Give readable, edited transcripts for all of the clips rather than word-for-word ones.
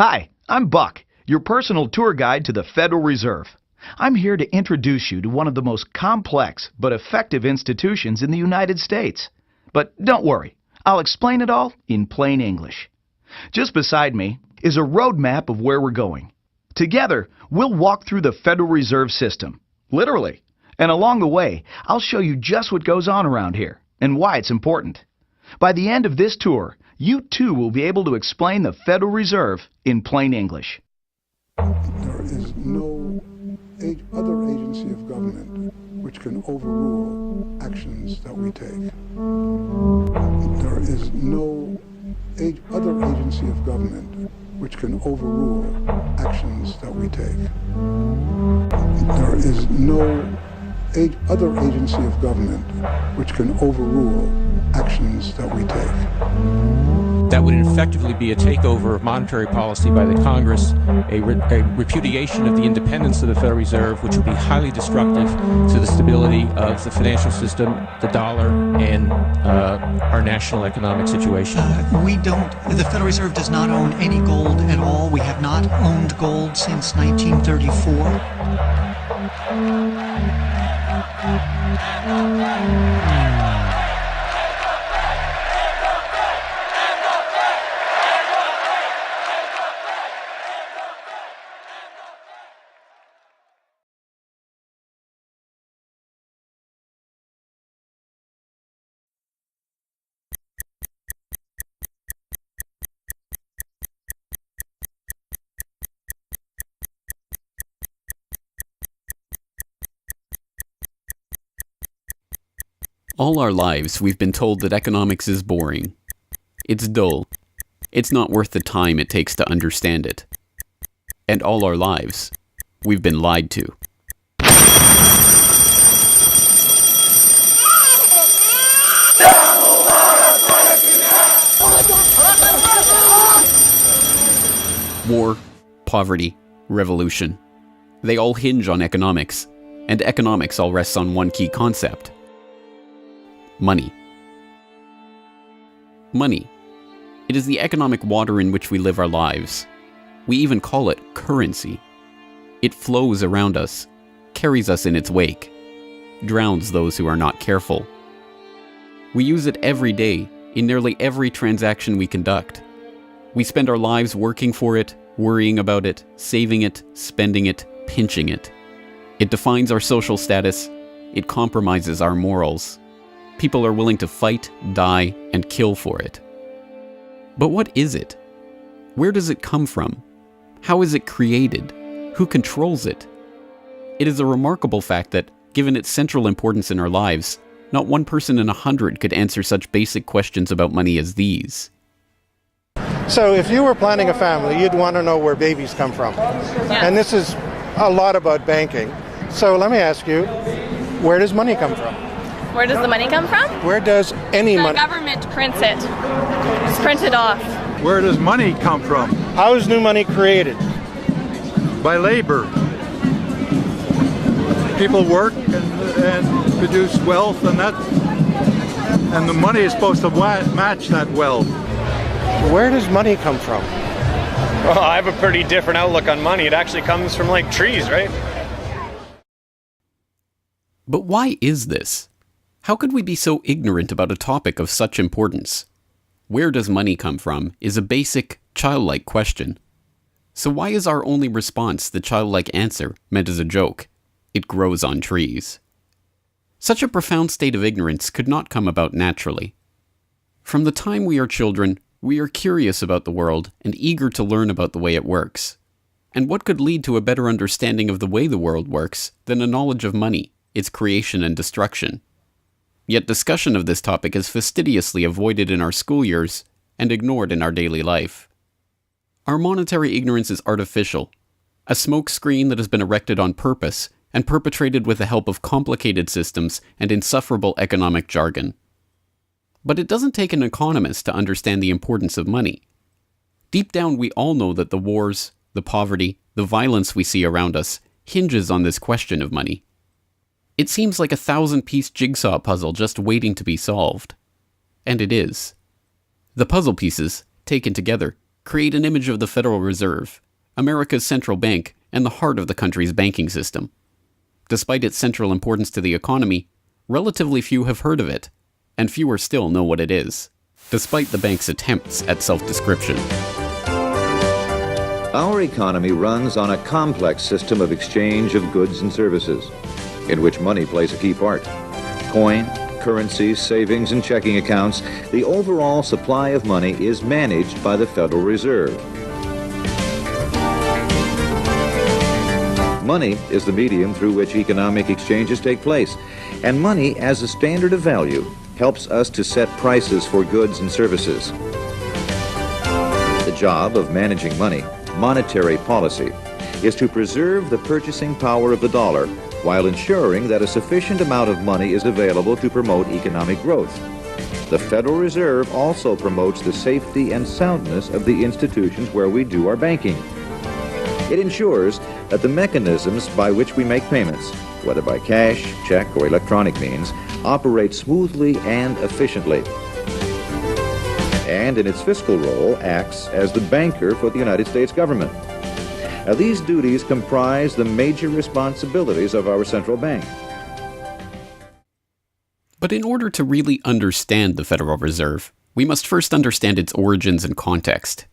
Hi, I'm Buck, your personal tour guide to the Federal Reserve. I'm here to introduce you to one of the most complex but effective institutions in the United States. But don't worry, I'll explain it all in plain English. Just beside me is a road map of where we're going. Together, we'll walk through the Federal Reserve System, literally. And along the way, I'll show you just what goes on around here and why it's important. By the end of this tour, you too will be able to explain the Federal Reserve in plain English. There is no other agency of government which can overrule actions that we take. There is no other agency of government which can overrule actions that we take. There is no other agency of government which can overrule actions that we take. That would effectively be a takeover of monetary policy by the Congress, a repudiation of the independence of the Federal Reserve, which would be highly destructive to the stability of the financial system, the dollar, and our national economic situation. The Federal Reserve does not own any gold at all. We have not owned gold since 1934. All our lives, we've been told that economics is boring. It's dull. It's not worth the time it takes to understand it. And all our lives, we've been lied to. War, poverty, revolution. They all hinge on economics, and economics all rests on one key concept. Money. Money. It is the economic water in which we live our lives. We even call it currency. It flows around us, carries us in its wake, drowns those who are not careful. We use it every day, in nearly every transaction we conduct. We spend our lives working for it, worrying about it, saving it, spending it, pinching it. It defines our social status. It compromises our morals. People are willing to fight, die, and kill for it. But what is it? Where does it come from? How is it created? Who controls it? It is a remarkable fact that, given its central importance in our lives, not one person in 100 could answer such basic questions about money as these. So if you were planning a family, you'd want to know where babies come from. Yeah. And this is a lot about banking. So let me ask you, where does money come from? Where does the money come from? Where does any money? The government prints it. It's printed off. Where does money come from? How is new money created? By labor. People work and produce wealth, and the money is supposed to match that wealth. Where does money come from? Well, I have a pretty different outlook on money. It actually comes from like trees, right? But why is this? How could we be so ignorant about a topic of such importance? Where does money come from is a basic, childlike question. So why is our only response the childlike answer meant as a joke? It grows on trees. Such a profound state of ignorance could not come about naturally. From the time we are children, we are curious about the world and eager to learn about the way it works. And what could lead to a better understanding of the way the world works than a knowledge of money, its creation and destruction? Yet discussion of this topic is fastidiously avoided in our school years and ignored in our daily life. Our monetary ignorance is artificial, a smokescreen that has been erected on purpose and perpetrated with the help of complicated systems and insufferable economic jargon. But it doesn't take an economist to understand the importance of money. Deep down, we all know that the wars, the poverty, the violence we see around us hinges on this question of money. It seems like a 1,000-piece jigsaw puzzle just waiting to be solved. And it is. The puzzle pieces, taken together, create an image of the Federal Reserve, America's central bank and the heart of the country's banking system. Despite its central importance to the economy, relatively few have heard of it, and fewer still know what it is, despite the bank's attempts at self-description. Our economy runs on a complex system of exchange of goods and services, in which money plays a key part. Coin, currencies, savings, and checking accounts, the overall supply of money is managed by the Federal Reserve. Money is the medium through which economic exchanges take place, and money as a standard of value helps us to set prices for goods and services. The job of managing money, monetary policy, is to preserve the purchasing power of the dollar while ensuring that a sufficient amount of money is available to promote economic growth. The Federal Reserve also promotes the safety and soundness of the institutions where we do our banking. It ensures that the mechanisms by which we make payments, whether by cash, check, or electronic means, operate smoothly and efficiently. And in its fiscal role, acts as the banker for the United States government. Now, these duties comprise the major responsibilities of our central bank. But in order to really understand the Federal Reserve, we must first understand its origins and context.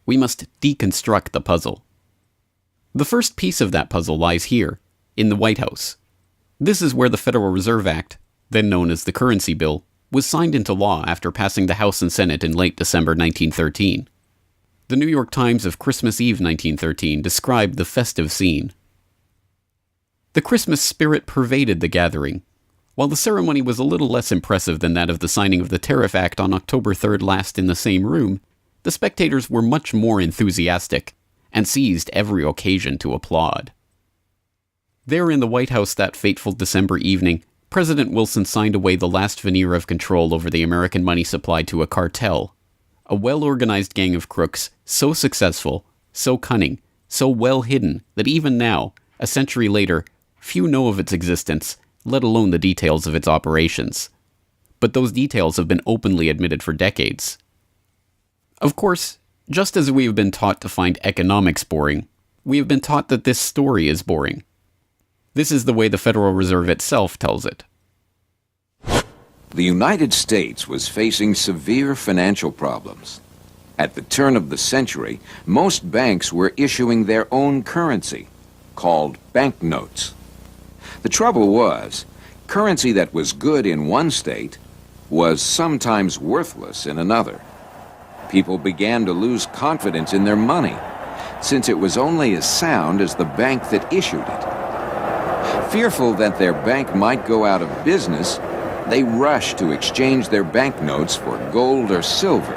We must deconstruct the puzzle. The first piece of that puzzle lies here, in the White House. This is where the Federal Reserve Act, then known as the Currency Bill, was signed into law after passing the House and Senate in late December 1913. The New York Times of Christmas Eve 1913 described the festive scene. The Christmas spirit pervaded the gathering. While the ceremony was a little less impressive than that of the signing of the Tariff Act on October 3rd last in the same room, the spectators were much more enthusiastic and seized every occasion to applaud. There in the White House that fateful December evening, President Wilson signed away the last veneer of control over the American money supply to a cartel, a well-organized gang of crooks so successful, so cunning, so well hidden that even now, a century later, few know of its existence, let alone the details of its operations. But those details have been openly admitted for decades. Of course, just as we have been taught to find economics boring, we have been taught that this story is boring. This is the way the Federal Reserve itself tells it. The United States was facing severe financial problems. At the turn of the century, most banks were issuing their own currency, called banknotes. The trouble was, currency that was good in one state was sometimes worthless in another. People began to lose confidence in their money, since it was only as sound as the bank that issued it. Fearful that their bank might go out of business, they rushed to exchange their banknotes for gold or silver.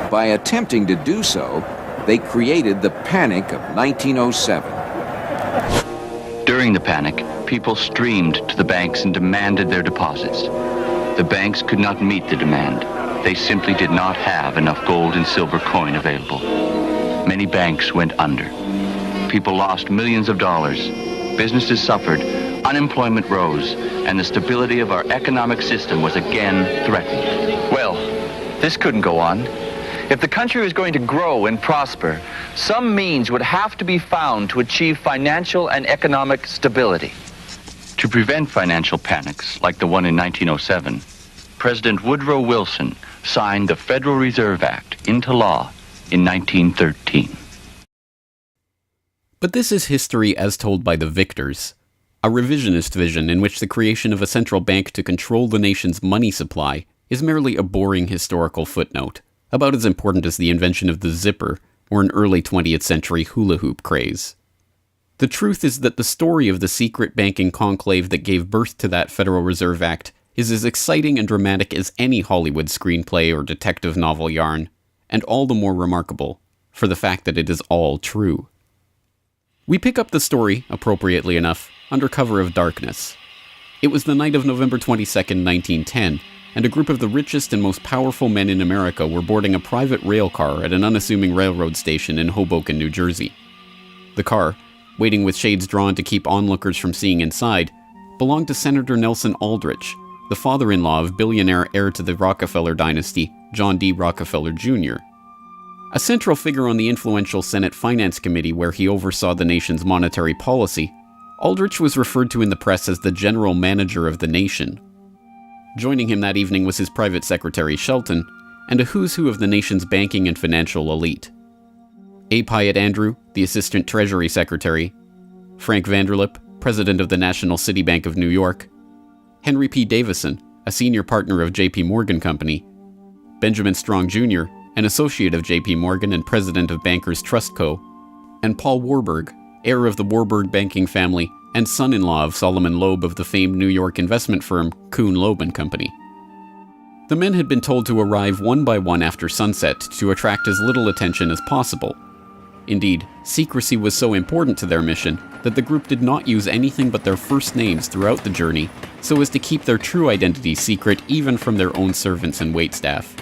By attempting to do so, they created the Panic of 1907. During the panic, people streamed to the banks and demanded their deposits. The banks could not meet the demand. They simply did not have enough gold and silver coin available. Many banks went under. People lost millions of dollars. Businesses suffered, unemployment rose, and the stability of our economic system was again threatened. Well, this couldn't go on. If the country was going to grow and prosper, some means would have to be found to achieve financial and economic stability. To prevent financial panics like the one in 1907, President Woodrow Wilson signed the Federal Reserve Act into law in 1913. But this is history as told by the victors, a revisionist vision in which the creation of a central bank to control the nation's money supply is merely a boring historical footnote, about as important as the invention of the zipper or an early 20th century hula hoop craze. The truth is that the story of the secret banking conclave that gave birth to that Federal Reserve Act is as exciting and dramatic as any Hollywood screenplay or detective novel yarn, and all the more remarkable for the fact that it is all true. We pick up the story, appropriately enough, under cover of darkness. It was the night of November 22nd, 1910, and a group of the richest and most powerful men in America were boarding a private rail car at an unassuming railroad station in Hoboken, New Jersey. The car, waiting with shades drawn to keep onlookers from seeing inside, belonged to Senator Nelson Aldrich, the father-in-law of billionaire heir to the Rockefeller dynasty, John D. Rockefeller Jr. A central figure on the influential Senate Finance Committee where he oversaw the nation's monetary policy, Aldrich was referred to in the press as the general manager of the nation. Joining him that evening was his private secretary Shelton, and a who's who of the nation's banking and financial elite. A. Pyatt Andrew, the Assistant Treasury Secretary, Frank Vanderlip, President of the National City Bank of New York, Henry P. Davison, a senior partner of J.P. Morgan Company, Benjamin Strong Jr., an associate of J.P. Morgan and president of Bankers Trust Co., and Paul Warburg, heir of the Warburg banking family and son-in-law of Solomon Loeb of the famed New York investment firm Kuhn, Loeb and Company. The men had been told to arrive one by one after sunset to attract as little attention as possible. Indeed, secrecy was so important to their mission that the group did not use anything but their first names throughout the journey so as to keep their true identity secret even from their own servants and waitstaff.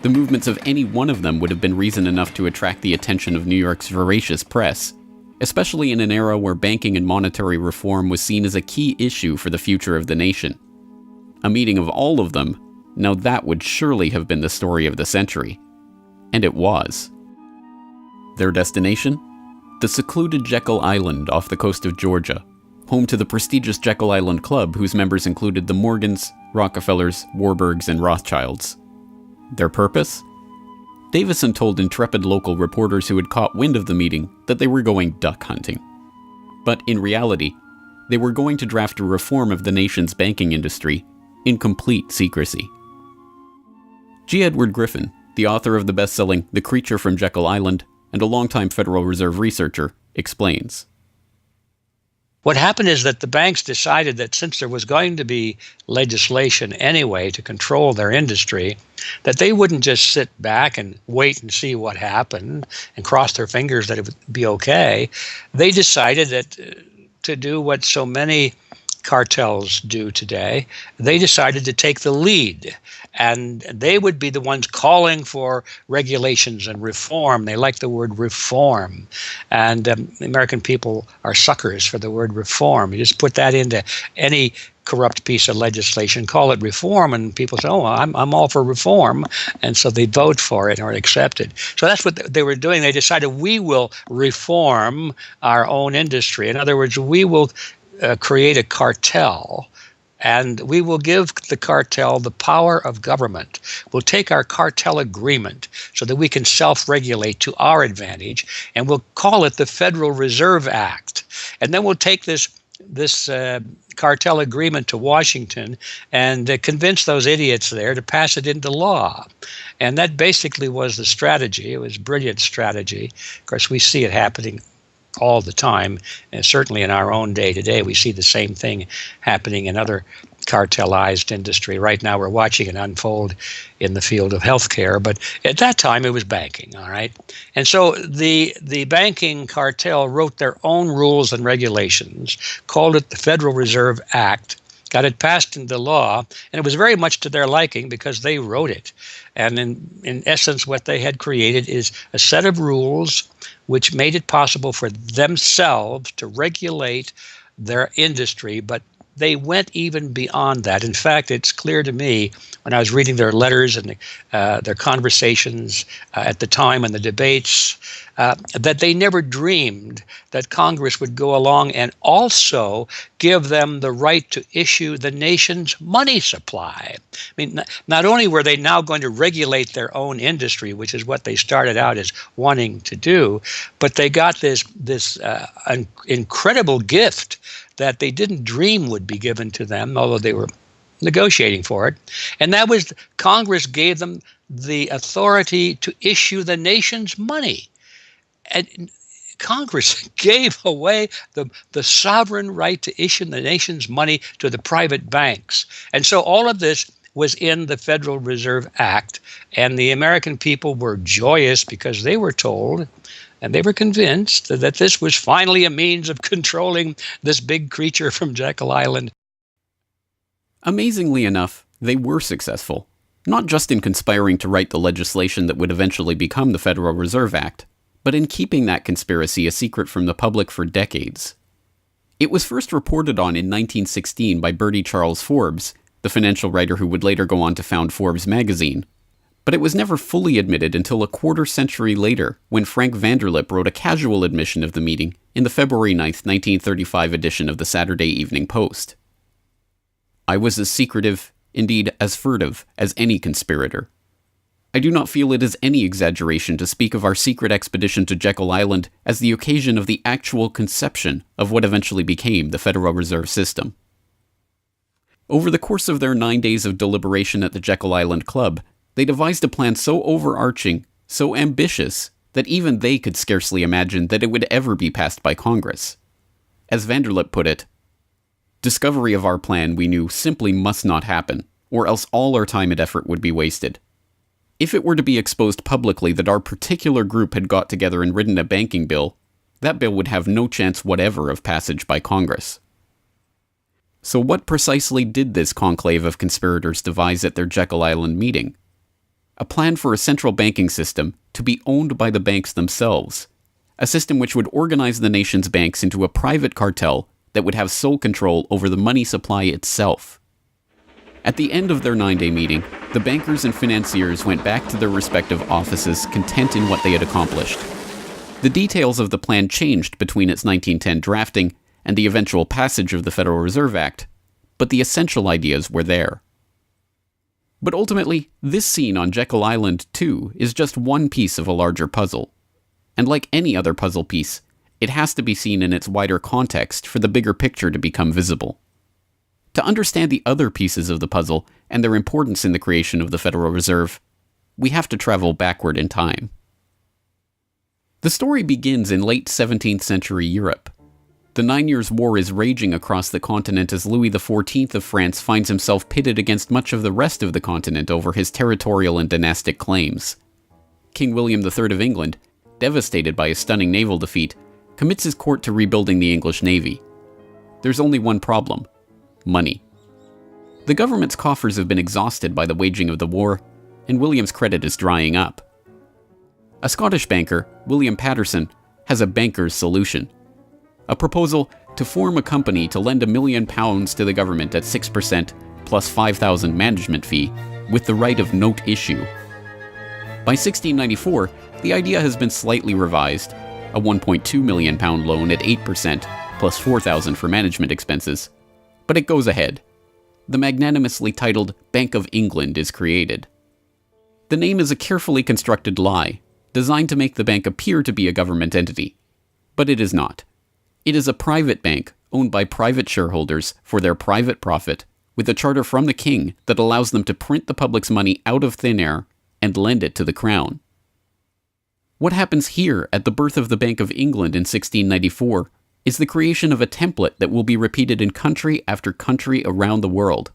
The movements of any one of them would have been reason enough to attract the attention of New York's voracious press, especially in an era where banking and monetary reform was seen as a key issue for the future of the nation. A meeting of all of them, now that would surely have been the story of the century. And it was. Their destination? The secluded Jekyll Island off the coast of Georgia, home to the prestigious Jekyll Island Club whose members included the Morgans, Rockefellers, Warburgs, and Rothschilds. Their purpose? Davison told intrepid local reporters who had caught wind of the meeting that they were going duck hunting. But in reality, they were going to draft a reform of the nation's banking industry in complete secrecy. G. Edward Griffin, the author of the best-selling The Creature from Jekyll Island and a longtime Federal Reserve researcher, explains. What happened is that the banks decided that since there was going to be legislation anyway to control their industry, that they wouldn't just sit back and wait and see what happened and cross their fingers that it would be okay. They decided that to do what so many cartels do today, they decided to take the lead, and they would be the ones calling for regulations and reform. They like the word reform, and the American people are suckers for the word reform. You just put that into any corrupt piece of legislation, call it reform, and people say, oh, I'm all for reform, and so they vote for it or accept it. So that's what they were doing. They decided we will reform our own industry. In other words, we will create a cartel, and we will give the cartel the power of government. We'll take our cartel agreement so that we can self-regulate to our advantage, and we'll call it the Federal Reserve Act. And then we'll take this cartel agreement to Washington and convince those idiots there to pass it into law. And that basically was the strategy. It was a brilliant strategy. Of course, we see it happening all the time, and certainly in our own day today, we see the same thing happening in other cartelized industry. Right now, we're watching it unfold in the field of healthcare, but at that time, it was banking, all right? And so the banking cartel wrote their own rules and regulations, called it the Federal Reserve Act, got it passed into law, and it was very much to their liking because they wrote it. And in essence, what they had created is a set of rules which made it possible for themselves to regulate their industry, but they went even beyond that. In fact, it's clear to me when I was reading their letters and their conversations at the time and the debates that they never dreamed that Congress would go along and also give them the right to issue the nation's money supply. I mean, not only were they now going to regulate their own industry, which is what they started out as wanting to do, but they got this incredible gift that they didn't dream would be given to them, although they were negotiating for it. And that was Congress gave them the authority to issue the nation's money. And Congress gave away the sovereign right to issue the nation's money to the private banks. And so all of this was in the Federal Reserve Act, and the American people were joyous because they were told and they were convinced that this was finally a means of controlling this big creature from Jekyll Island. Amazingly enough, they were successful, not just in conspiring to write the legislation that would eventually become the Federal Reserve Act, but in keeping that conspiracy a secret from the public for decades. It was first reported on in 1916 by Bertie Charles Forbes, the financial writer who would later go on to found Forbes magazine. But it was never fully admitted until a quarter century later, when Frank Vanderlip wrote a casual admission of the meeting in the February 9, 1935 edition of the Saturday Evening Post. I was as secretive, indeed as furtive, as any conspirator. I do not feel it is any exaggeration to speak of our secret expedition to Jekyll Island as the occasion of the actual conception of what eventually became the Federal Reserve System. Over the course of their 9 days of deliberation at the Jekyll Island Club, they devised a plan so overarching, so ambitious, that even they could scarcely imagine that it would ever be passed by Congress. As Vanderlip put it, discovery of our plan, we knew, simply must not happen, or else all our time and effort would be wasted. If it were to be exposed publicly that our particular group had got together and written a banking bill, that bill would have no chance whatever of passage by Congress. So what precisely did this conclave of conspirators devise at their Jekyll Island meeting? A plan for a central banking system to be owned by the banks themselves, a system which would organize the nation's banks into a private cartel that would have sole control over the money supply itself. At the end of their 9-day meeting, the bankers and financiers went back to their respective offices content in what they had accomplished. The details of the plan changed between its 1910 drafting and the eventual passage of the Federal Reserve Act, but the essential ideas were there. But ultimately, this scene on Jekyll Island, too, is just one piece of a larger puzzle. And like any other puzzle piece, it has to be seen in its wider context for the bigger picture to become visible. To understand the other pieces of the puzzle and their importance in the creation of the Federal Reserve, we have to travel backward in time. The story begins in late 17th century Europe. The 9 Years' War is raging across the continent as Louis XIV of France finds himself pitted against much of the rest of the continent over his territorial and dynastic claims. King William III of England, devastated by a stunning naval defeat, commits his court to rebuilding the English navy. There's only one problem: money. The government's coffers have been exhausted by the waging of the war, and William's credit is drying up. A Scottish banker, William Patterson, has a banker's solution. A proposal to form a company to lend £1 million to the government at 6% plus £5,000 management fee, with the right of note issue. By 1694, the idea has been slightly revised, a £1.2 million loan at 8% plus £4,000 for management expenses. But it goes ahead. The magnanimously titled Bank of England is created. The name is a carefully constructed lie, designed to make the bank appear to be a government entity. But it is not. It is a private bank owned by private shareholders for their private profit, with a charter from the king that allows them to print the public's money out of thin air and lend it to the crown. What happens here at the birth of the Bank of England in 1694 is the creation of a template that will be repeated in country after country around the world.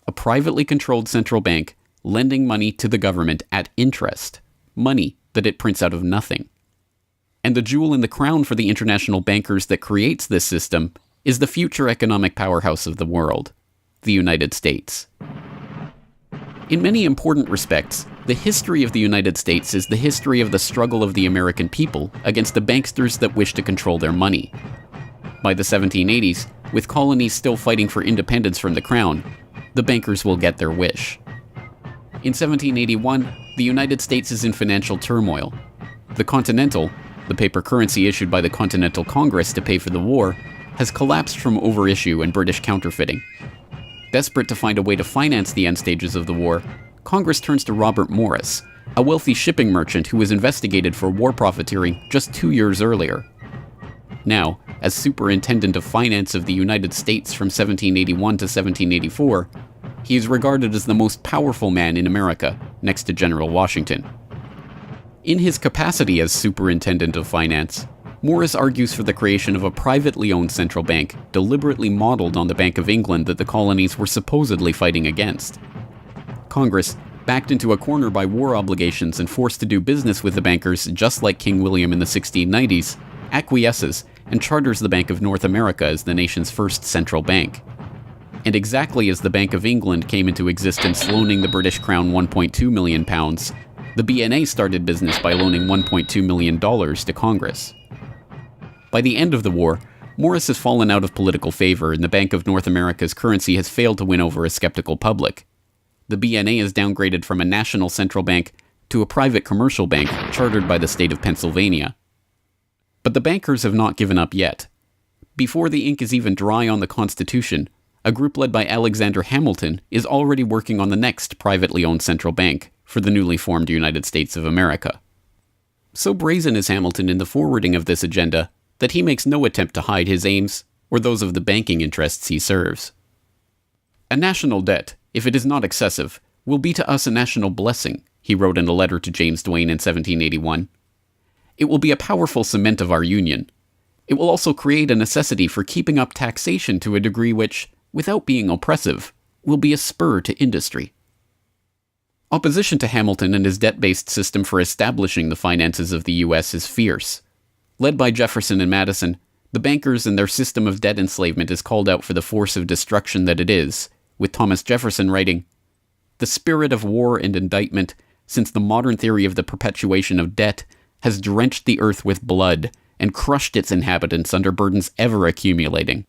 A privately controlled central bank lending money to the government at interest, money that it prints out of nothing. And the jewel in the crown for the international bankers that creates this system is the future economic powerhouse of the world, the United States. In many important respects, the history of the United States is the history of the struggle of the American people against the banksters that wish to control their money. By the 1780s, with colonies still fighting for independence from the crown, the bankers will get their wish. In 1781, the United States is in financial turmoil. The Continental, the paper currency issued by the Continental Congress to pay for the war, has collapsed from overissue and British counterfeiting. Desperate to find a way to finance the end stages of the war, Congress turns to Robert Morris, a wealthy shipping merchant who was investigated for war profiteering just 2 years earlier. Now, as Superintendent of Finance of the United States from 1781 to 1784, he is regarded as the most powerful man in America, next to General Washington. In his capacity as Superintendent of Finance, Morris argues for the creation of a privately owned central bank deliberately modeled on the Bank of England that the colonies were supposedly fighting against. Congress, backed into a corner by war obligations and forced to do business with the bankers just like King William in the 1690s, acquiesces and charters the Bank of North America as the nation's first central bank. And exactly as the Bank of England came into existence loaning the British Crown £1.2 million, the BNA started business by loaning $1.2 million to Congress. By the end of the war, Morris has fallen out of political favor and the Bank of North America's currency has failed to win over a skeptical public. the BNA is downgraded from a national central bank to a private commercial bank chartered by the state of Pennsylvania. But the bankers have not given up yet. Before the ink is even dry on the Constitution, a group led by Alexander Hamilton is already working on the next privately owned central bank for the newly formed United States of America. So brazen is Hamilton in the forwarding of this agenda that he makes no attempt to hide his aims or those of the banking interests he serves. A national debt, if it is not excessive, will be to us a national blessing, he wrote in a letter to James Duane in 1781. It will be a powerful cement of our union. It will also create a necessity for keeping up taxation to a degree which, without being oppressive, will be a spur to industry. Opposition to Hamilton and his debt-based system for establishing the finances of the U.S. is fierce. Led by Jefferson and Madison, the bankers and their system of debt enslavement is called out for the force of destruction that it is, with Thomas Jefferson writing, "The spirit of war and indictment, since the modern theory of the perpetuation of debt, has drenched the earth with blood and crushed its inhabitants under burdens ever accumulating."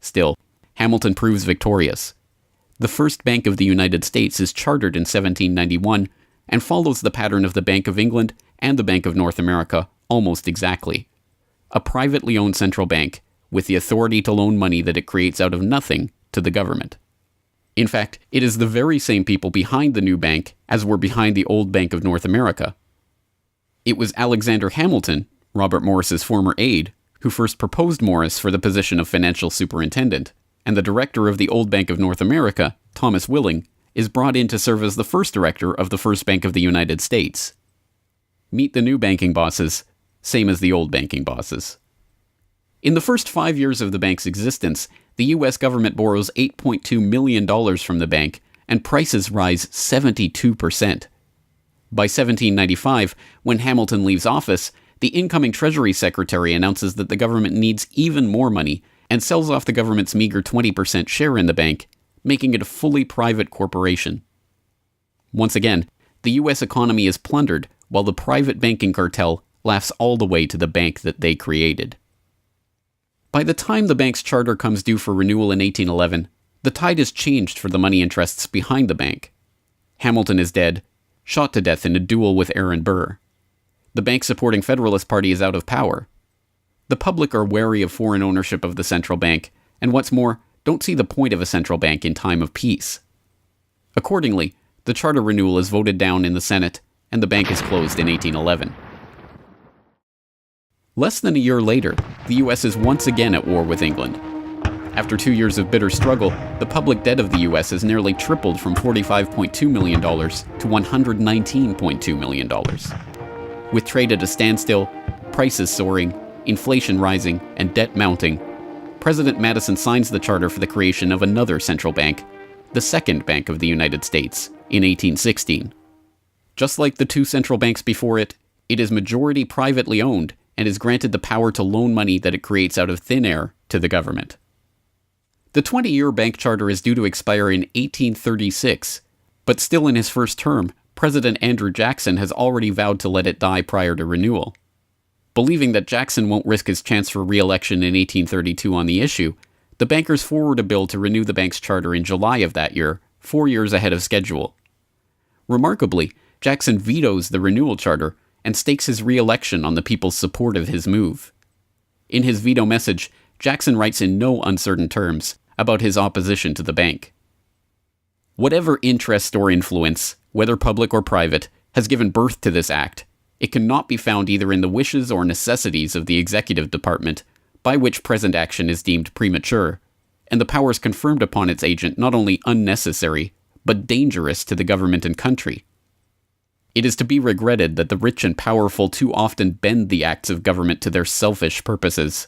Still, Hamilton proves victorious. The first Bank of the United States is chartered in 1791 and follows the pattern of the Bank of England and the Bank of North America almost exactly. A privately owned central bank with the authority to loan money that it creates out of nothing to the government. In fact, it is the very same people behind the new bank as were behind the old Bank of North America. It was Alexander Hamilton, Robert Morris's former aide, who first proposed Morris for the position of financial superintendent, and the director of the old Bank of North America, Thomas Willing, is brought in to serve as the first director of the first Bank of the United States. Meet the new banking bosses, same as the old banking bosses. In the first 5 years of the bank's existence, the U.S. government borrows $8.2 million from the bank, and prices rise 72%. By 1795, when Hamilton leaves office, the incoming Treasury Secretary announces that the government needs even more money and sells off the government's meager 20% share in the bank, making it a fully private corporation. Once again, the U.S. economy is plundered while the private banking cartel laughs all the way to the bank that they created. By the time the bank's charter comes due for renewal in 1811, the tide has changed for the money interests behind the bank. Hamilton is dead, shot to death in a duel with Aaron Burr. The bank-supporting Federalist Party is out of power. The public are wary of foreign ownership of the central bank, and what's more, don't see the point of a central bank in time of peace. Accordingly, the charter renewal is voted down in the Senate, and the bank is closed in 1811. Less than a year later, the U.S. is once again at war with England. After 2 years of bitter struggle, the public debt of the U.S. has nearly tripled from $45.2 million to $119.2 million. With trade at a standstill, prices soaring, inflation rising, and debt mounting, President Madison signs the charter for the creation of another central bank, the Second Bank of the United States, in 1816. Just like the two central banks before it, it is majority privately owned and is granted the power to loan money that it creates out of thin air to the government. The 20-year bank charter is due to expire in 1836, but still in his first term, President Andrew Jackson has already vowed to let it die prior to renewal. Believing that Jackson won't risk his chance for re-election in 1832 on the issue, the bankers forward a bill to renew the bank's charter in July of that year, 4 years ahead of schedule. Remarkably, Jackson vetoes the renewal charter and stakes his re-election on the people's support of his move. In his veto message, Jackson writes in no uncertain terms about his opposition to the bank. Whatever interest or influence, whether public or private, has given birth to this act, it cannot be found either in the wishes or necessities of the executive department, by which present action is deemed premature, and the powers conferred upon its agent not only unnecessary, but dangerous to the government and country. It is to be regretted that the rich and powerful too often bend the acts of government to their selfish purposes.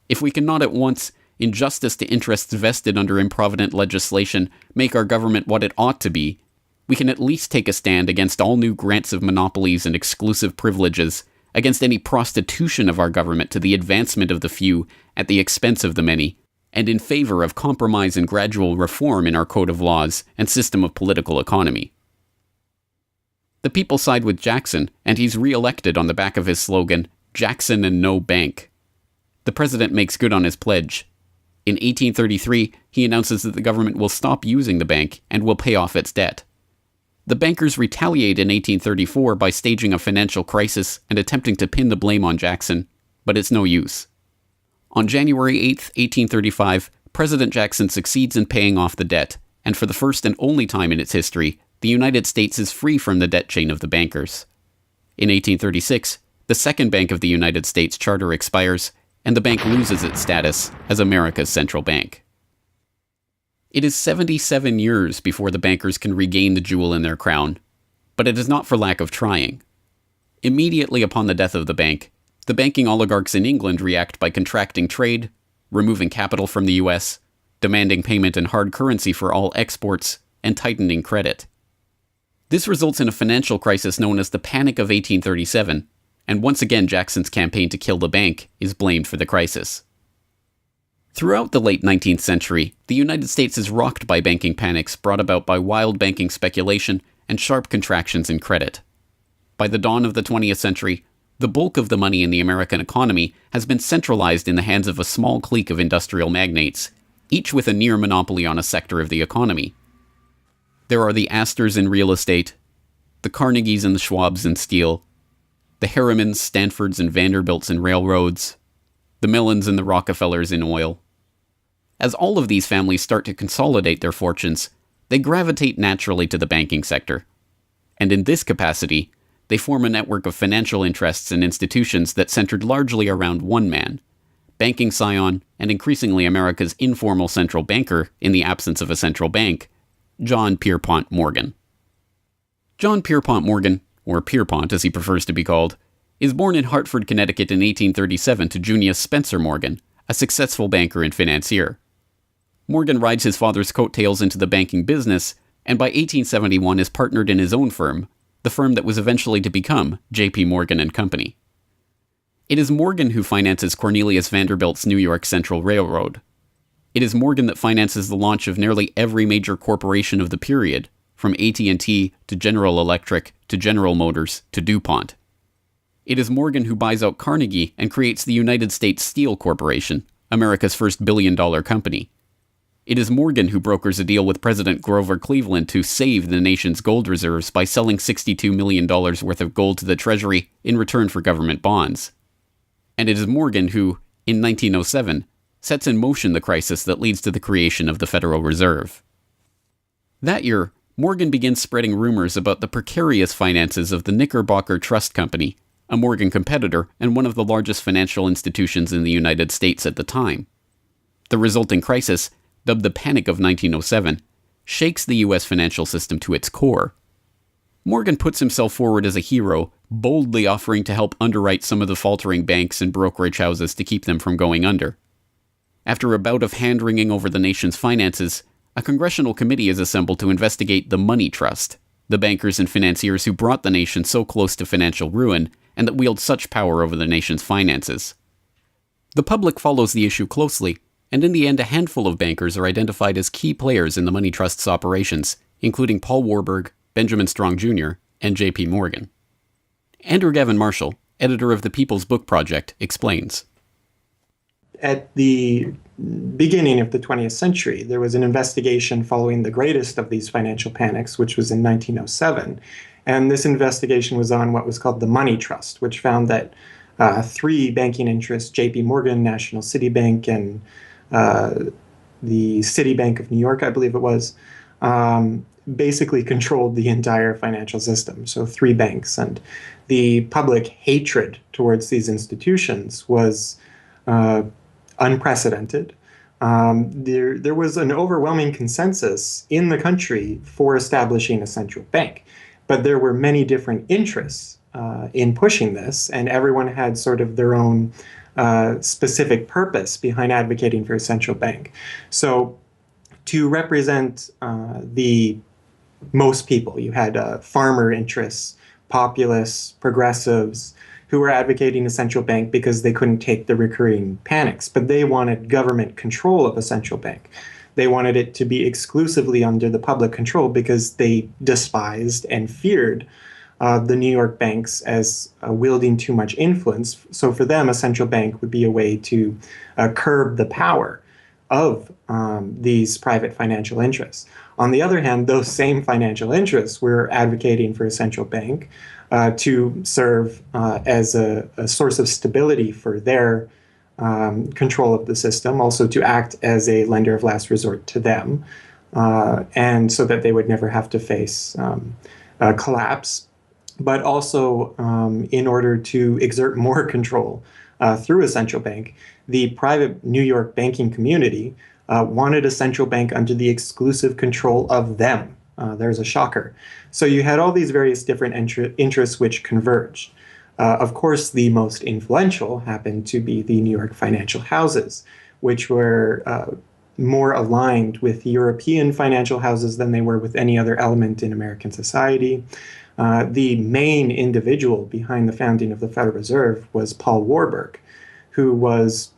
If we cannot at once, in justice to interests vested under improvident legislation, make our government what it ought to be, we can at least take a stand against all new grants of monopolies and exclusive privileges, against any prostitution of our government to the advancement of the few at the expense of the many, and in favor of compromise and gradual reform in our code of laws and system of political economy. The people side with Jackson, and he's re-elected on the back of his slogan, "Jackson and no bank." The president makes good on his pledge. In 1833, he announces that the government will stop using the bank and will pay off its debt. The bankers retaliate in 1834 by staging a financial crisis and attempting to pin the blame on Jackson, but it's no use. On January 8, 1835, President Jackson succeeds in paying off the debt, and for the first and only time in its history, the United States is free from the debt chain of the bankers. In 1836, the Second Bank of the United States charter expires, and the bank loses its status as America's central bank. It is 77 years before the bankers can regain the jewel in their crown, but it is not for lack of trying. Immediately upon the death of the bank, the banking oligarchs in England react by contracting trade, removing capital from the US, demanding payment in hard currency for all exports, and tightening credit. This results in a financial crisis known as the Panic of 1837, and once again Jackson's campaign to kill the bank is blamed for the crisis. Throughout the late 19th century, the United States is rocked by banking panics brought about by wild banking speculation and sharp contractions in credit. By the dawn of the 20th century, the bulk of the money in the American economy has been centralized in the hands of a small clique of industrial magnates, each with a near monopoly on a sector of the economy. There are the Astors in real estate, the Carnegies and the Schwabs in steel, the Harrimans, Stanfords, and Vanderbilts in railroads, the Millens and the Rockefellers in oil. As all of these families start to consolidate their fortunes, they gravitate naturally to the banking sector. And in this capacity, they form a network of financial interests and institutions that centered largely around one man, banking scion and increasingly America's informal central banker in the absence of a central bank, John Pierpont Morgan. John Pierpont Morgan, or Pierpont as he prefers to be called, is born in Hartford, Connecticut in 1837 to Junius Spencer Morgan, a successful banker and financier. Morgan rides his father's coattails into the banking business, and by 1871 is partnered in his own firm, the firm that was eventually to become J.P. Morgan and Company. It is Morgan who finances Cornelius Vanderbilt's New York Central Railroad. It is Morgan that finances the launch of nearly every major corporation of the period, from AT&T to General Electric to General Motors to DuPont. It is Morgan who buys out Carnegie and creates the United States Steel Corporation, America's first billion-dollar company. It is Morgan who brokers a deal with President Grover Cleveland to save the nation's gold reserves by selling $62 million worth of gold to the Treasury in return for government bonds. And it is Morgan who, in 1907, sets in motion the crisis that leads to the creation of the Federal Reserve. That year, Morgan begins spreading rumors about the precarious finances of the Knickerbocker Trust Company, a Morgan competitor and one of the largest financial institutions in the United States at the time. The resulting crisis, dubbed the Panic of 1907, shakes the U.S. financial system to its core. Morgan puts himself forward as a hero, boldly offering to help underwrite some of the faltering banks and brokerage houses to keep them from going under. After a bout of hand-wringing over the nation's finances, a congressional committee is assembled to investigate the Money Trust, the bankers and financiers who brought the nation so close to financial ruin and that wield such power over the nation's finances. The public follows the issue closely, and in the end a handful of bankers are identified as key players in the Money Trust's operations, including Paul Warburg, Benjamin Strong Jr., and J.P. Morgan. Andrew Gavin Marshall, editor of the People's Book Project, explains. At the beginning of the 20th century, there was an investigation following the greatest of these financial panics, which was in 1907. And this investigation was on what was called the Money Trust, which found that three banking interests, J.P. Morgan, National City Bank, and the Citibank of New York, I believe it was, basically controlled the entire financial system. So three banks. And the public hatred towards these institutions was unprecedented. There was an overwhelming consensus in the country for establishing a central bank, but there were many different interests in pushing this, and everyone had sort of their own specific purpose behind advocating for a central bank. So to represent the most people, you had farmer interests, populists, progressives, who were advocating a central bank because they couldn't take the recurring panics, but they wanted government control of a central bank. They wanted it to be exclusively under the public control because they despised and feared the New York banks as wielding too much influence. So for them, a central bank would be a way to curb the power of these private financial interests. On the other hand, those same financial interests were advocating for a central bank to serve as a source of stability for their control of the system, also to act as a lender of last resort to them, and so that they would never have to face collapse, but also in order to exert more control through a central bank. The private New York banking community wanted a central bank under the exclusive control of them. There's a shocker. So you had all these various different interests which converged. Of course, the most influential happened to be the New York financial houses, which were more aligned with European financial houses than they were with any other element in American society. The main individual behind the founding of the Federal Reserve was Paul Warburg, who was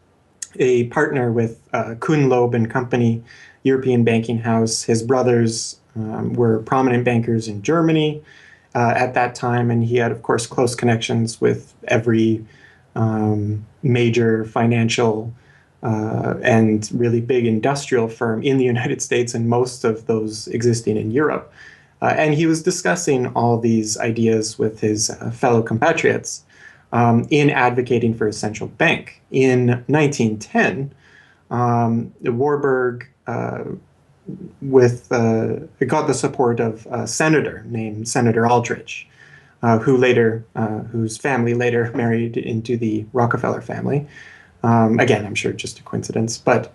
a partner with Kuhn, Loeb and Company, European banking house. His brothers were prominent bankers in Germany at that time, and he had, of course, close connections with every major financial and really big industrial firm in the United States, and most of those existing in Europe. And he was discussing all these ideas with his fellow compatriots in advocating for a central bank. In 1910, Warburg got the support of a senator named Senator Aldrich, whose family later married into the Rockefeller family. Again, I'm sure just a coincidence, but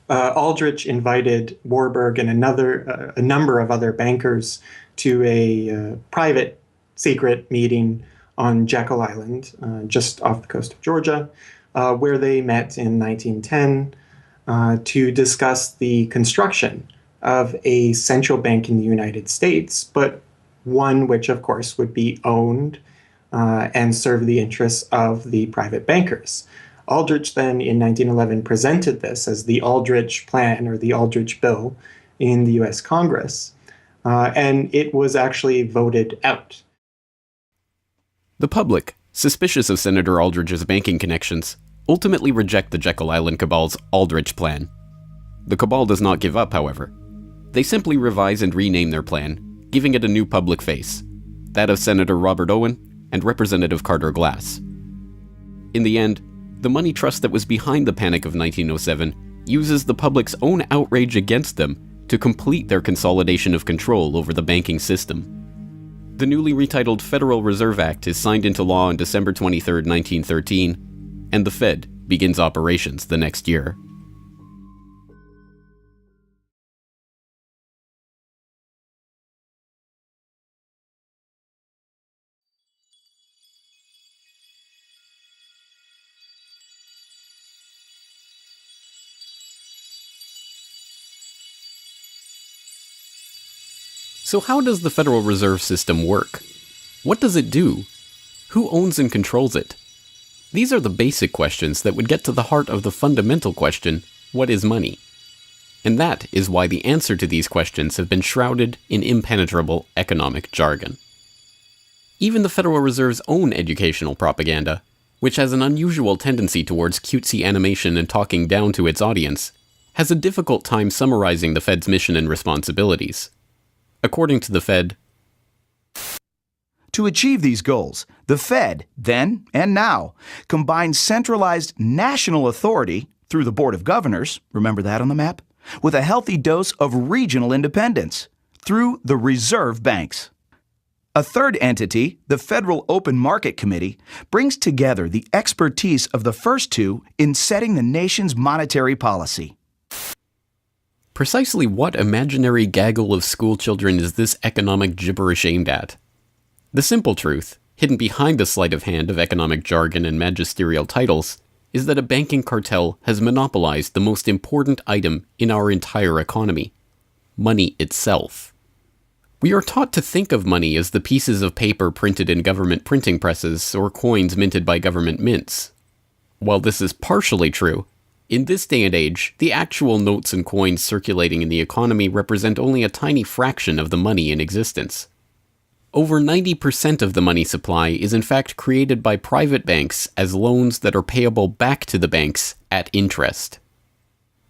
Aldrich invited Warburg and a number of other bankers to a private, secret meeting on Jekyll Island, just off the coast of Georgia, where they met in 1910 to discuss the construction of a central bank in the United States, but one which, of course, would be owned and serve the interests of the private bankers. Aldrich then, in 1911, presented this as the Aldrich Plan or the Aldrich Bill in the U.S. Congress, and it was actually voted out. The public, suspicious of Senator Aldrich's banking connections, ultimately reject the Jekyll Island Cabal's Aldrich Plan. The cabal does not give up, however. They simply revise and rename their plan, giving it a new public face, that of Senator Robert Owen and Representative Carter Glass. In the end, the money trust that was behind the Panic of 1907 uses the public's own outrage against them to complete their consolidation of control over the banking system. The newly retitled Federal Reserve Act is signed into law on December 23, 1913, and the Fed begins operations the next year. So how does the Federal Reserve System work? What does it do? Who owns and controls it? These are the basic questions that would get to the heart of the fundamental question, what is money? And that is why the answer to these questions have been shrouded in impenetrable economic jargon. Even the Federal Reserve's own educational propaganda, which has an unusual tendency towards cutesy animation and talking down to its audience, has a difficult time summarizing the Fed's mission and responsibilities. According to the Fed, to achieve these goals, the Fed, then and now, combines centralized national authority through the Board of Governors, remember that on the map, with a healthy dose of regional independence through the reserve banks. A third entity, the Federal Open Market Committee, brings together the expertise of the first two in setting the nation's monetary policy. Precisely what imaginary gaggle of schoolchildren is this economic gibberish aimed at? The simple truth, hidden behind the sleight of hand of economic jargon and magisterial titles, is that a banking cartel has monopolized the most important item in our entire economy: money itself. We are taught to think of money as the pieces of paper printed in government printing presses or coins minted by government mints. While this is partially true, in this day and age, the actual notes and coins circulating in the economy represent only a tiny fraction of the money in existence. Over 90% of the money supply is in fact created by private banks as loans that are payable back to the banks at interest.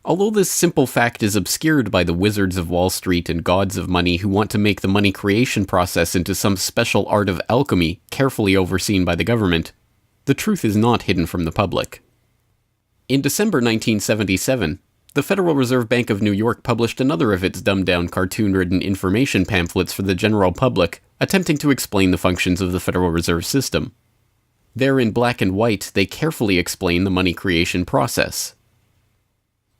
Although this simple fact is obscured by the wizards of Wall Street and gods of money who want to make the money creation process into some special art of alchemy carefully overseen by the government, the truth is not hidden from the public. In December 1977, the Federal Reserve Bank of New York published another of its dumbed-down cartoon-ridden information pamphlets for the general public, attempting to explain the functions of the Federal Reserve System. There in black and white, they carefully explain the money creation process.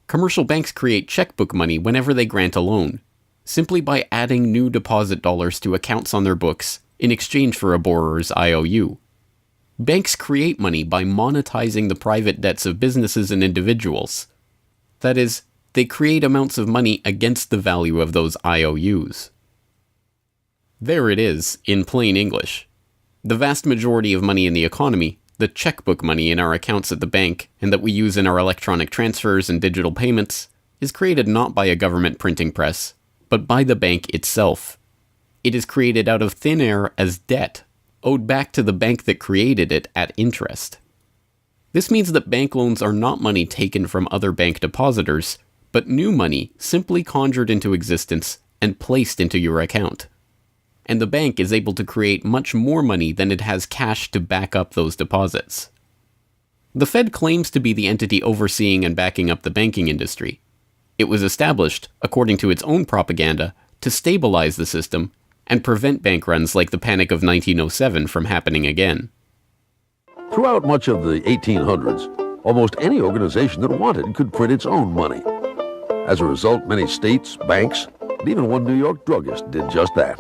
Commercial banks create checkbook money whenever they grant a loan, simply by adding new deposit dollars to accounts on their books in exchange for a borrower's IOU. Banks create money by monetizing the private debts of businesses and individuals. That is, they create amounts of money against the value of those IOUs. There it is, in plain English. The vast majority of money in the economy, the checkbook money in our accounts at the bank and that we use in our electronic transfers and digital payments, is created not by a government printing press, but by the bank itself. It is created out of thin air as debt, owed back to the bank that created it at interest. This means that bank loans are not money taken from other bank depositors, but new money simply conjured into existence and placed into your account. And the bank is able to create much more money than it has cash to back up those deposits. The Fed claims to be the entity overseeing and backing up the banking industry. It was established, according to its own propaganda, to stabilize the system and prevent bank runs like the Panic of 1907 from happening again. Throughout much of the 1800s, almost any organization that wanted could print its own money. As a result, many states, banks, and even one New York druggist did just that.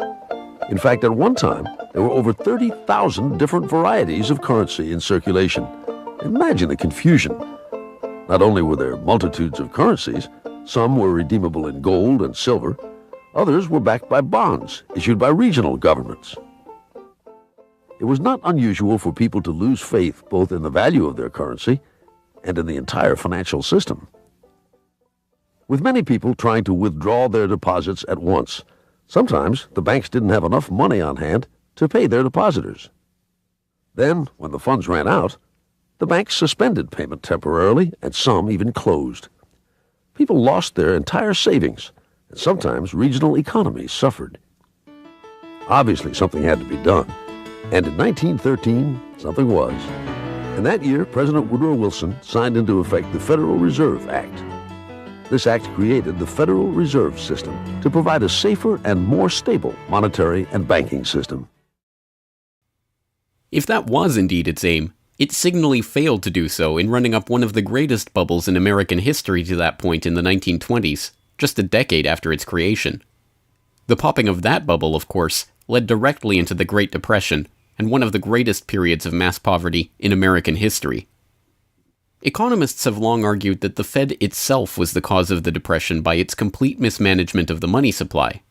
In fact, at one time, there were over 30,000 different varieties of currency in circulation. Imagine the confusion. Not only were there multitudes of currencies, some were redeemable in gold and silver, others were backed by bonds issued by regional governments. It was not unusual for people to lose faith both in the value of their currency and in the entire financial system. With many people trying to withdraw their deposits at once, sometimes the banks didn't have enough money on hand to pay their depositors. Then, when the funds ran out, the banks suspended payment temporarily, and some even closed. People lost their entire savings, and sometimes regional economies suffered. Obviously, something had to be done. And in 1913, something was. In that year, President Woodrow Wilson signed into effect the Federal Reserve Act. This act created the Federal Reserve System to provide a safer and more stable monetary and banking system. If that was indeed its aim, it signally failed to do so in running up one of the greatest bubbles in American history to that point in the 1920s, just a decade after its creation. The popping of that bubble, of course, led directly into the Great Depression and one of the greatest periods of mass poverty in American history. Economists have long argued that the Fed itself was the cause of the Depression by its complete mismanagement of the money supply.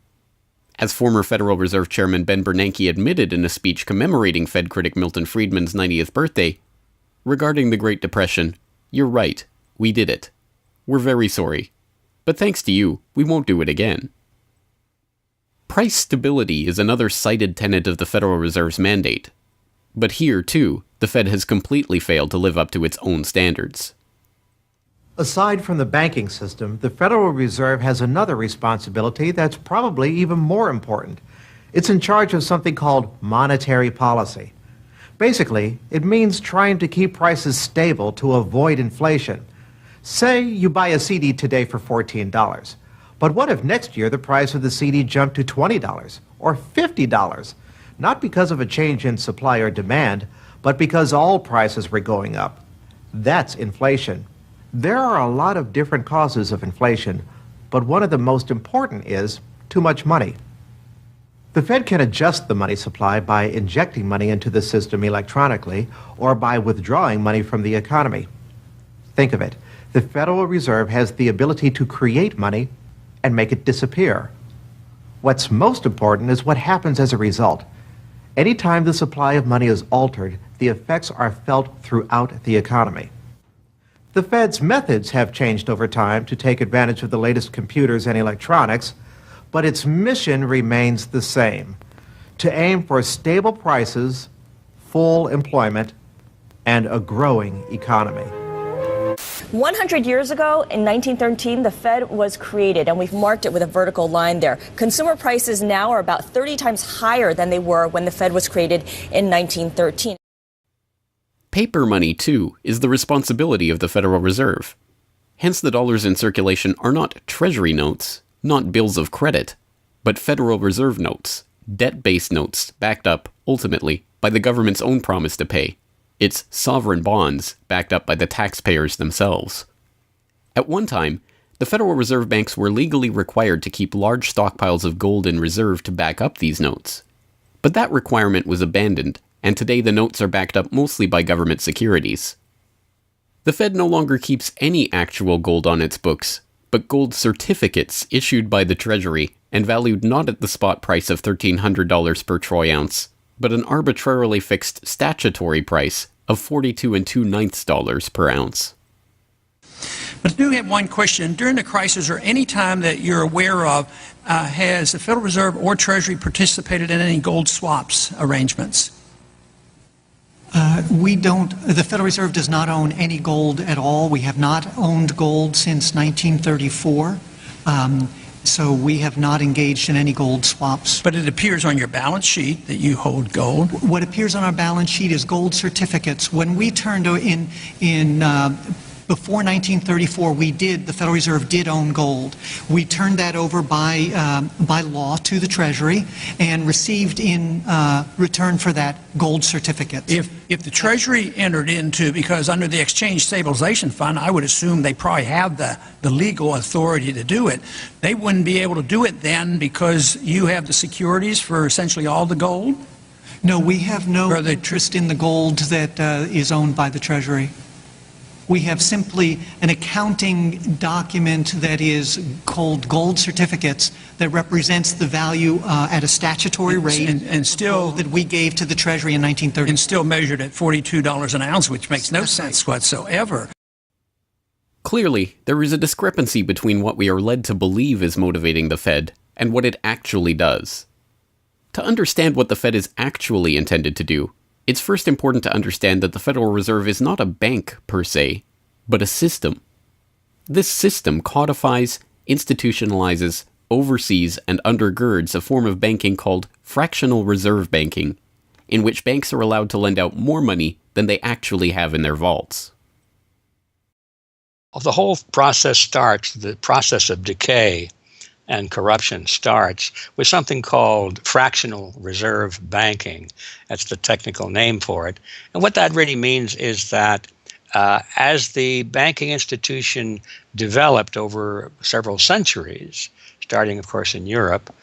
As former Federal Reserve Chairman Ben Bernanke admitted in a speech commemorating Fed critic Milton Friedman's 90th birthday, regarding the Great Depression, "You're right, we did it. We're very sorry. But thanks to you, we won't do it again." Price stability is another cited tenet of the Federal Reserve's mandate. But here, too, the Fed has completely failed to live up to its own standards. Aside from the banking system, the Federal Reserve has another responsibility that's probably even more important. It's in charge of something called monetary policy. Basically, it means trying to keep prices stable to avoid inflation. Say you buy a CD today for $14. But what if next year the price of the CD jumped to $20 or $50? Not because of a change in supply or demand, but because all prices were going up. That's inflation. There are a lot of different causes of inflation, but one of the most important is too much money. The Fed can adjust the money supply by injecting money into the system electronically or by withdrawing money from the economy. Think of it. The Federal Reserve has the ability to create money and make it disappear. What's most important is what happens as a result. Anytime the supply of money is altered, the effects are felt throughout the economy. The Fed's methods have changed over time to take advantage of the latest computers and electronics, but its mission remains the same: to aim for stable prices, full employment, and a growing economy. 100 years ago, in 1913, the Fed was created, and we've marked it with a vertical line there. Consumer prices now are about 30 times higher than they were when the Fed was created in 1913. Paper money, too, is the responsibility of the Federal Reserve. Hence, the dollars in circulation are not Treasury notes, not bills of credit, but Federal Reserve notes, debt-based notes backed up, ultimately, by the government's own promise to pay. It's sovereign bonds backed up by the taxpayers themselves. At one time, the Federal Reserve banks were legally required to keep large stockpiles of gold in reserve to back up these notes. But that requirement was abandoned, and today the notes are backed up mostly by government securities. The Fed no longer keeps any actual gold on its books, but gold certificates issued by the Treasury and valued not at the spot price of $1,300 per troy ounce, but an arbitrarily fixed statutory price of $42 2/9 per ounce. But I do have one question. During the crisis or any time that you're aware of, has the Federal Reserve or Treasury participated in any gold swaps arrangements? We don't. The Federal Reserve does not own any gold at all. We have not owned gold since 1934. So we have not engaged in any gold swaps. But it appears on your balance sheet that you hold gold. What appears on our balance sheet is gold certificates. When we turned before 1934, the Federal Reserve did own gold. We turned that over by law to the Treasury and received in return for that gold certificates. If the Treasury entered into, because under the Exchange Stabilization Fund, I would assume they probably have the legal authority to do it. They wouldn't be able to do it then because you have the securities for essentially all the gold? No, we have no interest in the gold that is owned by the Treasury. We have simply an accounting document that is called gold certificates that represents the value at a statutory rate and still that we gave to the Treasury in 1930. And still measured at $42 an ounce, which makes no sense whatsoever. Clearly, there is a discrepancy between what we are led to believe is motivating the Fed and what it actually does. To understand what the Fed is actually intended to do, it's first important to understand that the Federal Reserve is not a bank per se, but a system. This system codifies, institutionalizes, oversees, and undergirds a form of banking called fractional reserve banking, in which banks are allowed to lend out more money than they actually have in their vaults. The whole process starts, the process of decay and corruption starts with something called fractional reserve banking. That's the technical name for it. And what that really means is that as the banking institution developed over several centuries, starting, of course, in Europe,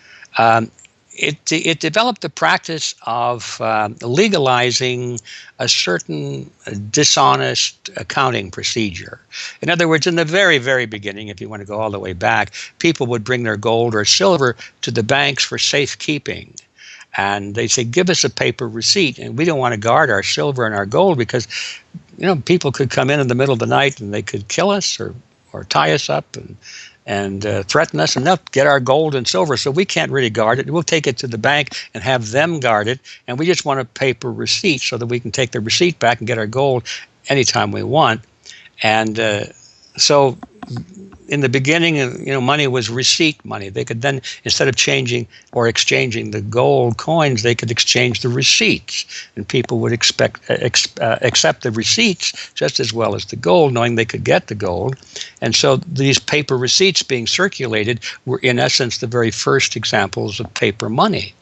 it developed the practice of legalizing a certain dishonest accounting procedure. In other words, in the very, very beginning, if you want to go all the way back, people would bring their gold or silver to the banks for safekeeping. And they'd say, give us a paper receipt. And we don't want to guard our silver and our gold because, people could come in the middle of the night and they could kill us or tie us up and threaten us, and they'll get our gold and silver, so we can't really guard it. We'll take it to the bank and have them guard it, and we just want a paper receipt so that we can take the receipt back and get our gold anytime we want. And so in the beginning, money was receipt money. They could then, instead of changing or exchanging the gold coins, they could exchange the receipts, and people would accept the receipts just as well as the gold, knowing they could get the gold. And so these paper receipts being circulated were, in essence, the very first examples of paper money.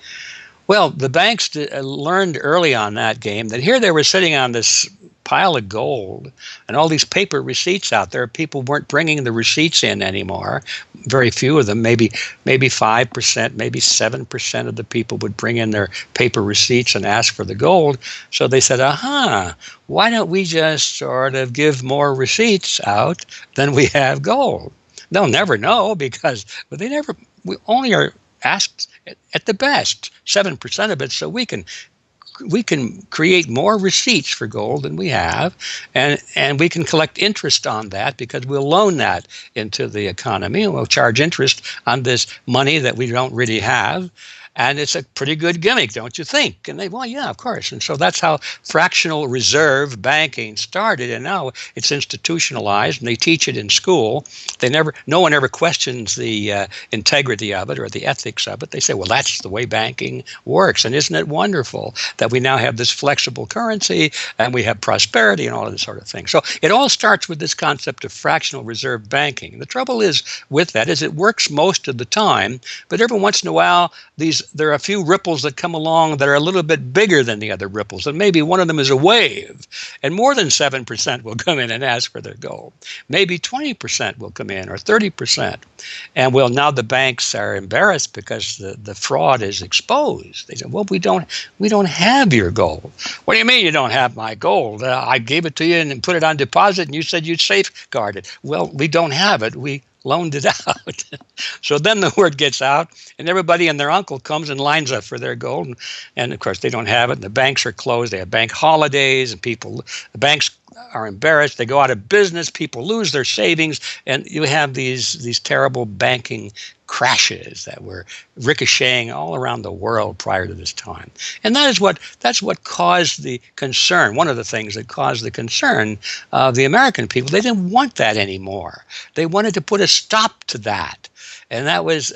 Well, the banks learned early on that game that here they were sitting on this pile of gold and all these paper receipts out there. People weren't bringing the receipts in anymore. Very few of them, maybe 5%, maybe 7% of the people would bring in their paper receipts and ask for the gold. So they said, why don't we just sort of give more receipts out than we have gold? They'll never know because we only are asked at the best 7% of it, so we can create more receipts for gold than we have, and we can collect interest on that because we'll loan that into the economy and we'll charge interest on this money that we don't really have. And it's a pretty good gimmick, don't you think? And they, well, yeah, of course. And so that's how fractional reserve banking started. And now it's institutionalized, and they teach it in school. No one ever questions the integrity of it or the ethics of it. They say, well, that's the way banking works. And isn't it wonderful that we now have this flexible currency and we have prosperity and all of this sort of thing? So it all starts with this concept of fractional reserve banking. The trouble is with that is it works most of the time, but every once in a while, there are a few ripples that come along that are a little bit bigger than the other ripples, and maybe one of them is a wave, and more than 7% will come in and ask for their gold. Maybe 20% will come in, or 30%. And well, now the banks are embarrassed because the fraud is exposed. They say, well, we don't have your gold. What do you mean you don't have my gold? I gave it to you and put it on deposit, and you said you'd safeguard it. Well, we don't have it. We loaned it out. So then the word gets out, and everybody and their uncle comes and lines up for their gold. And of course, they don't have it, and the banks are closed. They have bank holidays, and the banks are embarrassed. They go out of business. People lose their savings, and you have these terrible banking crashes that were ricocheting all around the world prior to this time. And that's what caused the concern. One of the things that caused the concern of the American people, they didn't want that anymore. They wanted to put a stop to that. And that was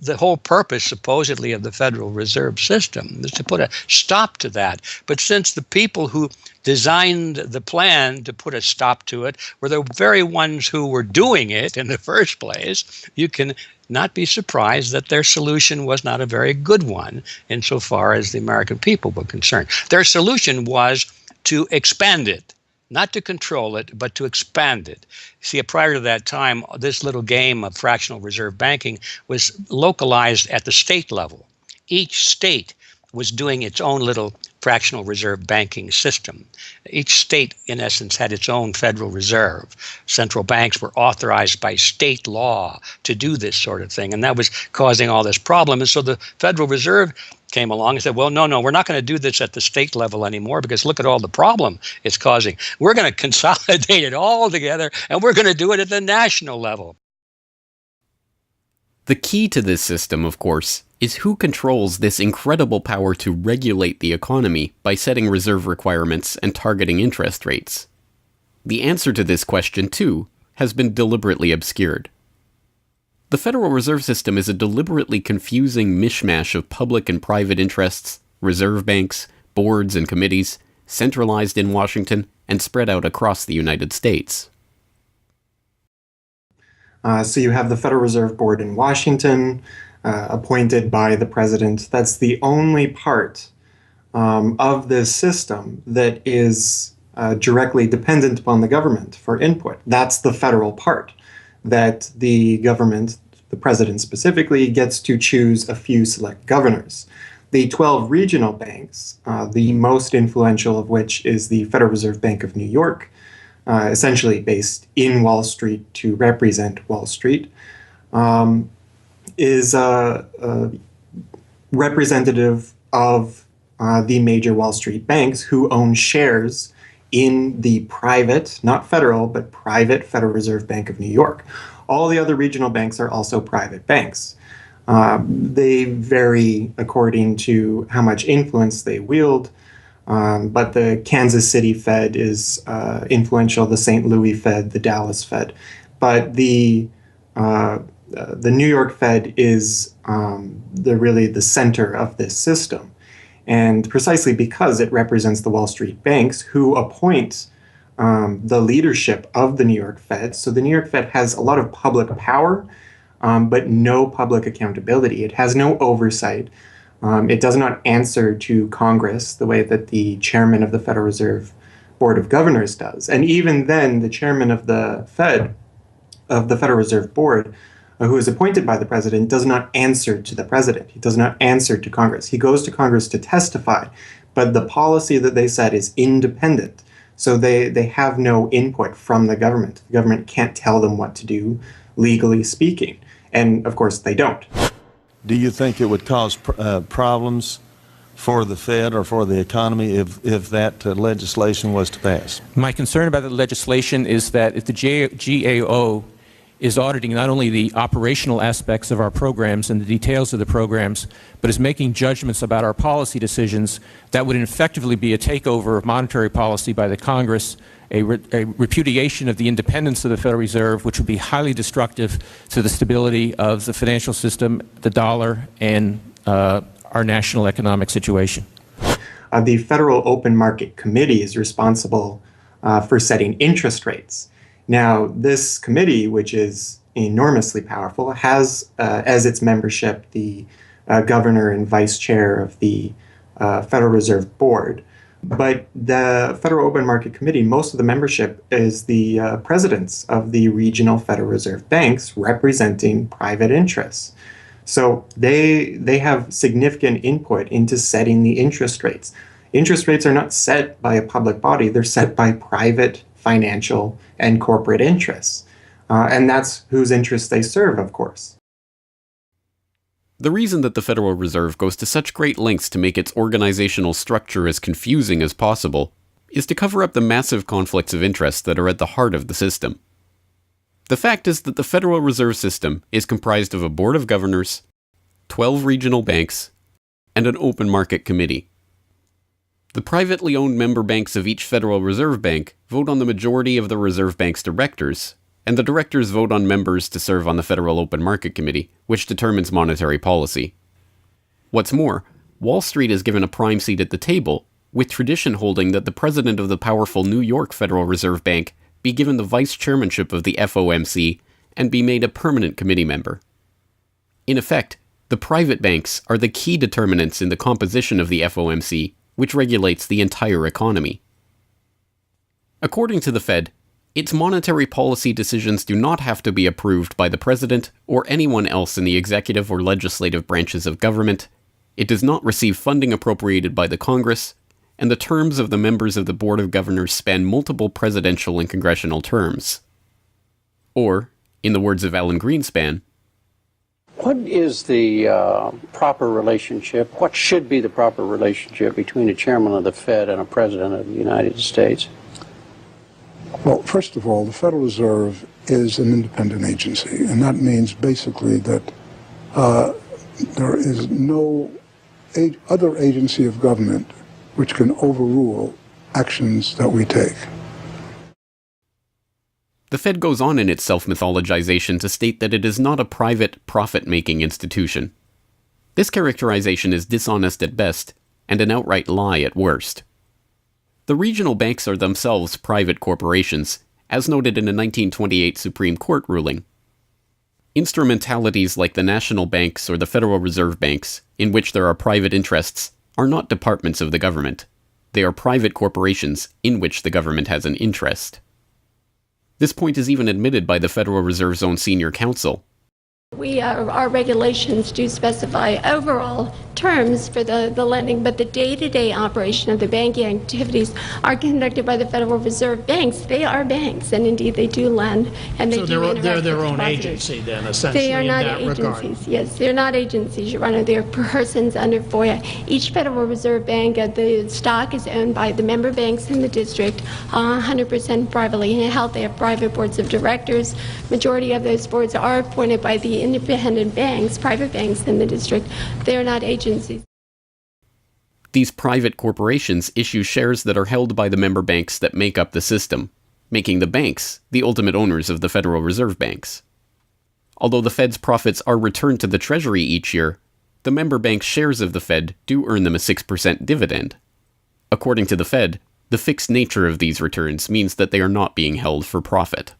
the whole purpose, supposedly, of the Federal Reserve System, is to put a stop to that. But since the people who designed the plan to put a stop to it were the very ones who were doing it in the first place, you can not be surprised that their solution was not a very good one insofar as the American people were concerned. Their solution was to expand it. Not to control it, but to expand it. See, prior to that time, this little game of fractional reserve banking was localized at the state level. Each state was doing its own little fractional reserve banking system. Each state, in essence, had its own Federal Reserve. Central banks were authorized by state law to do this sort of thing, and that was causing all this problem. And so the Federal Reserve came along and said, well, no, we're not going to do this at the state level anymore because look at all the problem it's causing. We're going to consolidate it all together, and we're going to do it at the national level. The key to this system, of course, is who controls this incredible power to regulate the economy by setting reserve requirements and targeting interest rates. The answer to this question, too, has been deliberately obscured. The Federal Reserve System is a deliberately confusing mishmash of public and private interests, reserve banks, boards and committees, centralized in Washington and spread out across the United States. So you have the Federal Reserve Board in Washington, appointed by the president. That's the only part of this system that is directly dependent upon the government for input. That's the federal part, that the government, the president specifically, gets to choose a few select governors. The 12 regional banks, the most influential of which is the Federal Reserve Bank of New York, essentially based in Wall Street to represent Wall Street, is representative of the major Wall Street banks who own shares in the private, not federal, but private Federal Reserve Bank of New York. All the other regional banks are also private banks. They vary according to how much influence they wield, but the Kansas City Fed is influential, the St. Louis Fed, the Dallas Fed. But the New York Fed is really the center of this system. And precisely because it represents the Wall Street banks who appoint the leadership of the New York Fed. So the New York Fed has a lot of public power, but no public accountability. It has no oversight. It does not answer to Congress the way that the chairman of the Federal Reserve Board of Governors does. And even then, the chairman of the Fed, of the Federal Reserve Board, who is appointed by the president, does not answer to the president. He does not answer to Congress. He goes to Congress to testify, but the policy that they set is independent. So they have no input from the government. The government can't tell them what to do, legally speaking. And of course, they don't. Do you think it would cause problems for the Fed or for the economy if that legislation was to pass? My concern about the legislation is that if the GAO is auditing not only the operational aspects of our programs and the details of the programs, but is making judgments about our policy decisions that would effectively be a takeover of monetary policy by the Congress, a repudiation of the independence of the Federal Reserve, which would be highly destructive to the stability of the financial system, the dollar, and our national economic situation. The Federal Open Market Committee is responsible for setting interest rates. Now, this committee, which is enormously powerful, has as its membership the governor and vice chair of the Federal Reserve Board. But the Federal Open Market Committee, most of the membership is the presidents of the regional Federal Reserve banks representing private interests. So they have significant input into setting the interest rates. Interest rates are not set by a public body, they're set by private financial and corporate interests. And that's whose interests they serve, of course. The reason that the Federal Reserve goes to such great lengths to make its organizational structure as confusing as possible is to cover up the massive conflicts of interest that are at the heart of the system. The fact is that the Federal Reserve System is comprised of a board of governors, 12 regional banks, and an open market committee. The privately owned member banks of each Federal Reserve Bank vote on the majority of the Reserve Bank's directors, and the directors vote on members to serve on the Federal Open Market Committee, which determines monetary policy. What's more, Wall Street is given a prime seat at the table, with tradition holding that the president of the powerful New York Federal Reserve Bank be given the vice chairmanship of the FOMC and be made a permanent committee member. In effect, the private banks are the key determinants in the composition of the FOMC, which regulates the entire economy. According to the Fed, its monetary policy decisions do not have to be approved by the president or anyone else in the executive or legislative branches of government. It does not receive funding appropriated by the Congress, and the terms of the members of the Board of Governors span multiple presidential and congressional terms. Or, in the words of Alan Greenspan, what is the proper relationship, what should be the proper relationship between a chairman of the Fed and a president of the United States? Well, first of all, the Federal Reserve is an independent agency, and that means basically that there is no other agency of government which can overrule actions that we take. The Fed goes on in its self-mythologization to state that it is not a private, profit-making institution. This characterization is dishonest at best, and an outright lie at worst. The regional banks are themselves private corporations, as noted in a 1928 Supreme Court ruling. Instrumentalities like the national banks or the Federal Reserve Banks, in which there are private interests, are not departments of the government. They are private corporations in which the government has an interest. This point is even admitted by the Federal Reserve's own senior counsel. Our regulations do specify overall terms for the lending, but the day-to-day operation of the banking activities are conducted by the Federal Reserve banks. They are banks, and indeed they do lend, and they do interact they're their with own depositors. agency then, essentially, They are not in that agencies. regard. Yes, they're not agencies, Your Honor. They're persons under FOIA. Each Federal Reserve Bank, the stock is owned by the member banks in the district, 100% privately held. They have private boards of directors. Majority of those boards are appointed by the independent banks, private banks in the district. They're not agencies. These private corporations issue shares that are held by the member banks that make up the system, making the banks the ultimate owners of the Federal Reserve Banks. Although the Fed's profits are returned to the Treasury each year, the member bank shares of the Fed do earn them a 6% dividend. According to the Fed, the fixed nature of these returns means that they are not being held for profit.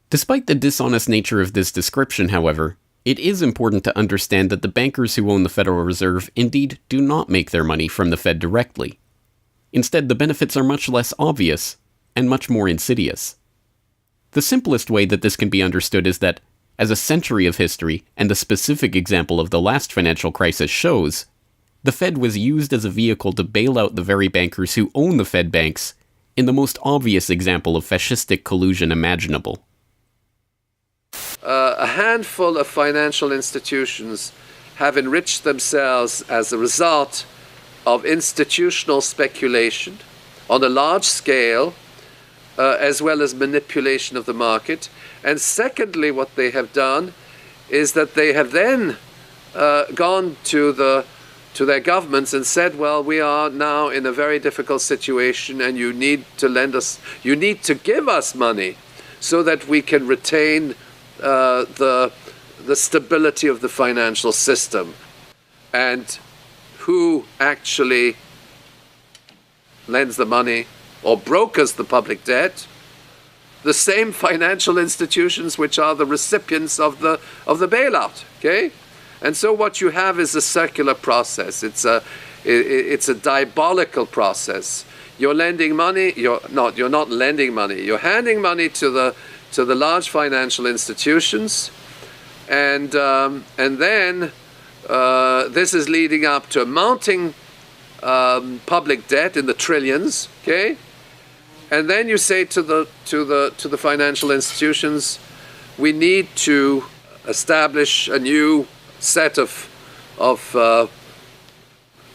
Despite the dishonest nature of this description, however, it is important to understand that the bankers who own the Federal Reserve indeed do not make their money from the Fed directly. Instead, the benefits are much less obvious and much more insidious. The simplest way that this can be understood is that, as a century of history and a specific example of the last financial crisis shows, the Fed was used as a vehicle to bail out the very bankers who own the Fed banks in the most obvious example of fascistic collusion imaginable. A handful of financial institutions have enriched themselves as a result of institutional speculation on a large scale as well as manipulation of the market. And secondly, what they have done is that they have then gone to their governments and said, well, we are now in a very difficult situation and you need to give us money so that we can retain the stability of the financial system. And who actually lends the money or brokers the public debt? The same financial institutions which are the recipients of the bailout. Okay, and so what you have is a circular process. It's a diabolical process. You're lending money. You're not lending money. You're handing money to the large financial institutions, and then this is leading up to a mounting public debt in the trillions. Okay. And then you say to the financial institutions, we need to establish a new set of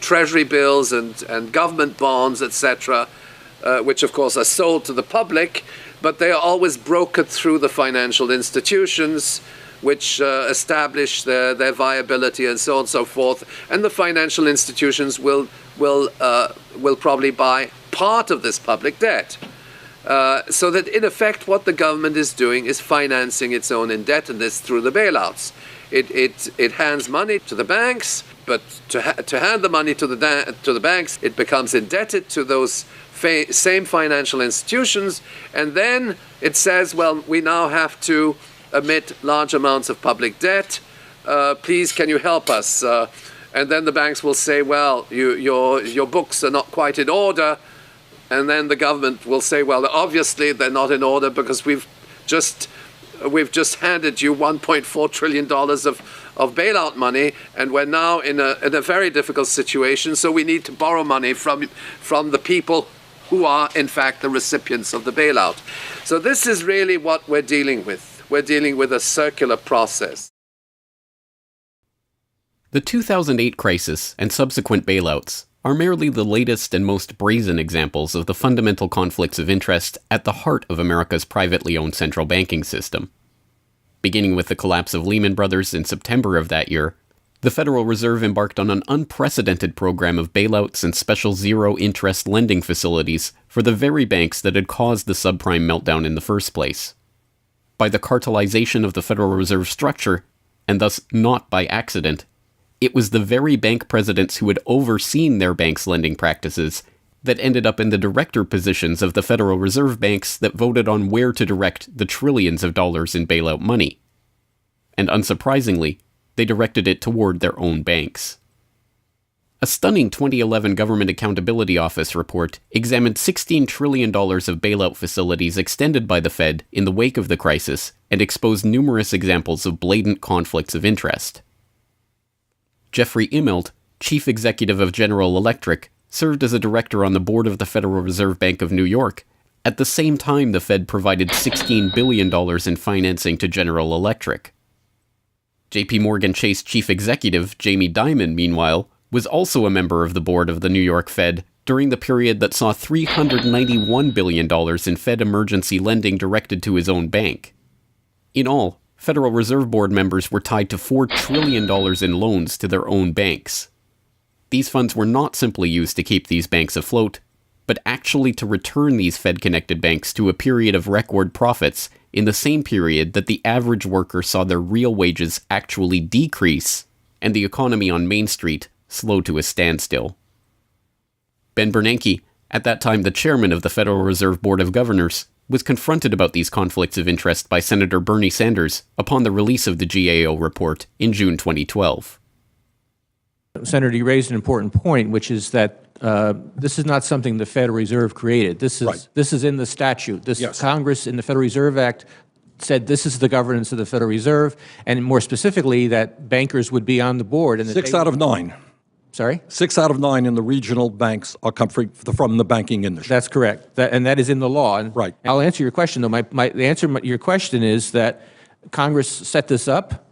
treasury bills and government bonds, etc., which of course are sold to the public, but they are always brokered through the financial institutions, which establish their viability and so on and so forth. And the financial institutions will probably buy part of this public debt. So that in effect what the government is doing is financing its own indebtedness through the bailouts. It hands money to the banks, but to hand the money to the banks, it becomes indebted to those same financial institutions, and then it says, well, we now have to emit large amounts of public debt. Please, can you help us? And then the banks will say, well, your books are not quite in order. And then the government will say, well, obviously they're not in order because we've just handed you $1.4 trillion of bailout money, and we're now in a very difficult situation, so we need to borrow money from the people who are, in fact, the recipients of the bailout. So this is really what we're dealing with. We're dealing with a circular process. The 2008 crisis and subsequent bailouts are merely the latest and most brazen examples of the fundamental conflicts of interest at the heart of America's privately owned central banking system. Beginning with the collapse of Lehman Brothers in September of that year, the Federal Reserve embarked on an unprecedented program of bailouts and special zero-interest lending facilities for the very banks that had caused the subprime meltdown in the first place. By the cartelization of the Federal Reserve structure, and thus not by accident, it was the very bank presidents who had overseen their banks' lending practices that ended up in the director positions of the Federal Reserve banks that voted on where to direct the trillions of dollars in bailout money. And unsurprisingly, they directed it toward their own banks. A stunning 2011 Government Accountability Office report examined $16 trillion of bailout facilities extended by the Fed in the wake of the crisis and exposed numerous examples of blatant conflicts of interest. Jeffrey Immelt, chief executive of General Electric, served as a director on the board of the Federal Reserve Bank of New York, at the same time the Fed provided $16 billion in financing to General Electric. JP Morgan Chase chief executive Jamie Dimon, meanwhile, was also a member of the board of the New York Fed during the period that saw $391 billion in Fed emergency lending directed to his own bank. In all, Federal Reserve Board members were tied to $4 trillion in loans to their own banks. These funds were not simply used to keep these banks afloat, but actually to return these Fed-connected banks to a period of record profits in the same period that the average worker saw their real wages actually decrease and the economy on Main Street slow to a standstill. Ben Bernanke, at that time the chairman of the Federal Reserve Board of Governors, was confronted about these conflicts of interest by Senator Bernie Sanders upon the release of the GAO report in June 2012. Senator, you raised an important point, which is that this is not something the Federal Reserve created. This is in the statute. Congress in the Federal Reserve Act said this is the governance of the Federal Reserve, and more specifically that bankers would be on the board. And 6 out of 9. Sorry? 6 out of 9 in the regional banks are coming from the banking industry. That's correct, and that is in the law. And right. I'll answer your question, though. The answer to your question is that Congress set this up.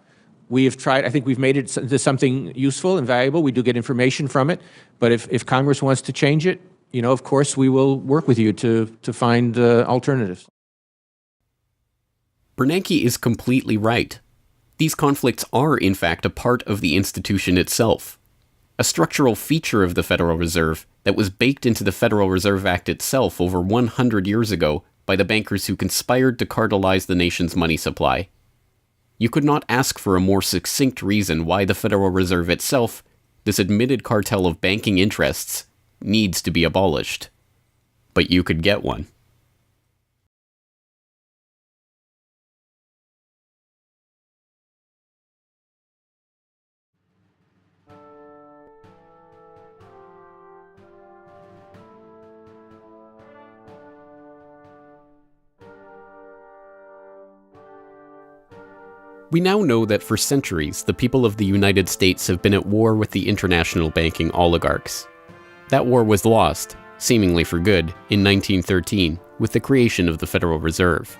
We have tried, I think we've made it into something useful and valuable. We do get information from it. But if Congress wants to change it, of course, we will work with you to find alternatives. Bernanke is completely right. These conflicts are, in fact, a part of the institution itself. A structural feature of the Federal Reserve that was baked into the Federal Reserve Act itself over 100 years ago by the bankers who conspired to cartelize the nation's money supply. You could not ask for a more succinct reason why the Federal Reserve itself, this admitted cartel of banking interests, needs to be abolished. But you could get one. We now know that for centuries, the people of the United States have been at war with the international banking oligarchs. That war was lost, seemingly for good, in 1913, with the creation of the Federal Reserve.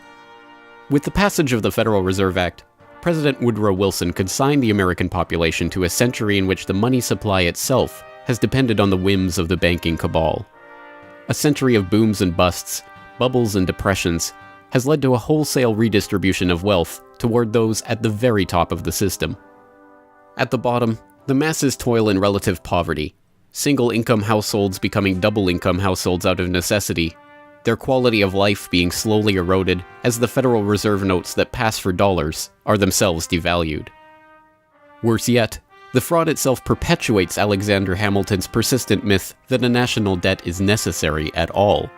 With the passage of the Federal Reserve Act, President Woodrow Wilson consigned the American population to a century in which the money supply itself has depended on the whims of the banking cabal. A century of booms and busts, bubbles and depressions, has led to a wholesale redistribution of wealth toward those at the very top of the system. At the bottom, the masses toil in relative poverty, single-income households becoming double-income households out of necessity, their quality of life being slowly eroded as the Federal Reserve notes that pass for dollars are themselves devalued. Worse yet, the fraud itself perpetuates Alexander Hamilton's persistent myth that a national debt is necessary at all.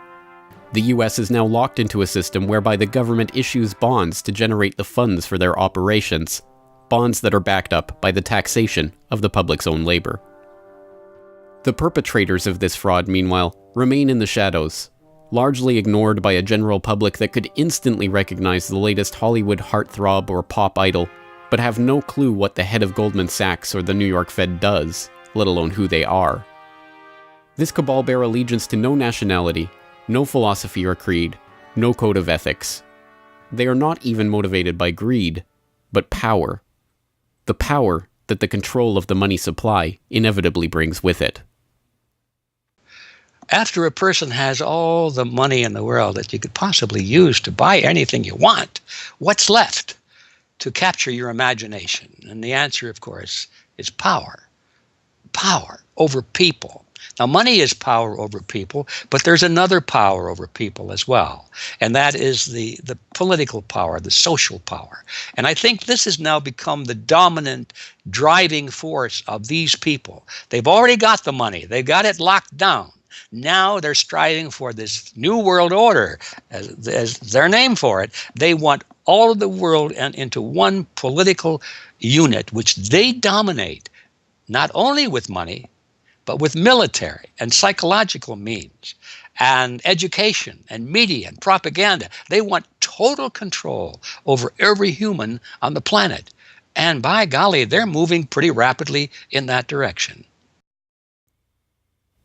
The US is now locked into a system whereby the government issues bonds to generate the funds for their operations, bonds that are backed up by the taxation of the public's own labor. The perpetrators of this fraud, meanwhile, remain in the shadows, largely ignored by a general public that could instantly recognize the latest Hollywood heartthrob or pop idol, but have no clue what the head of Goldman Sachs or the New York Fed does, let alone who they are. This cabal bear allegiance to no nationality, no philosophy or creed, no code of ethics. They are not even motivated by greed, but power. The power that the control of the money supply inevitably brings with it. After a person has all the money in the world that you could possibly use to buy anything you want, what's left to capture your imagination? And the answer, of course, is power. Power over people. Now, money is power over people, but there's another power over people as well, and that is the political power, the social power. And I think this has now become the dominant driving force of these people. They've already got the money. They've got it locked down. Now they're striving for this new world order, as their name for it. They want all of the world into one political unit, which they dominate, not only with money, but with military and psychological means and education and media and propaganda. They want total control over every human on the planet. And by golly, they're moving pretty rapidly in that direction.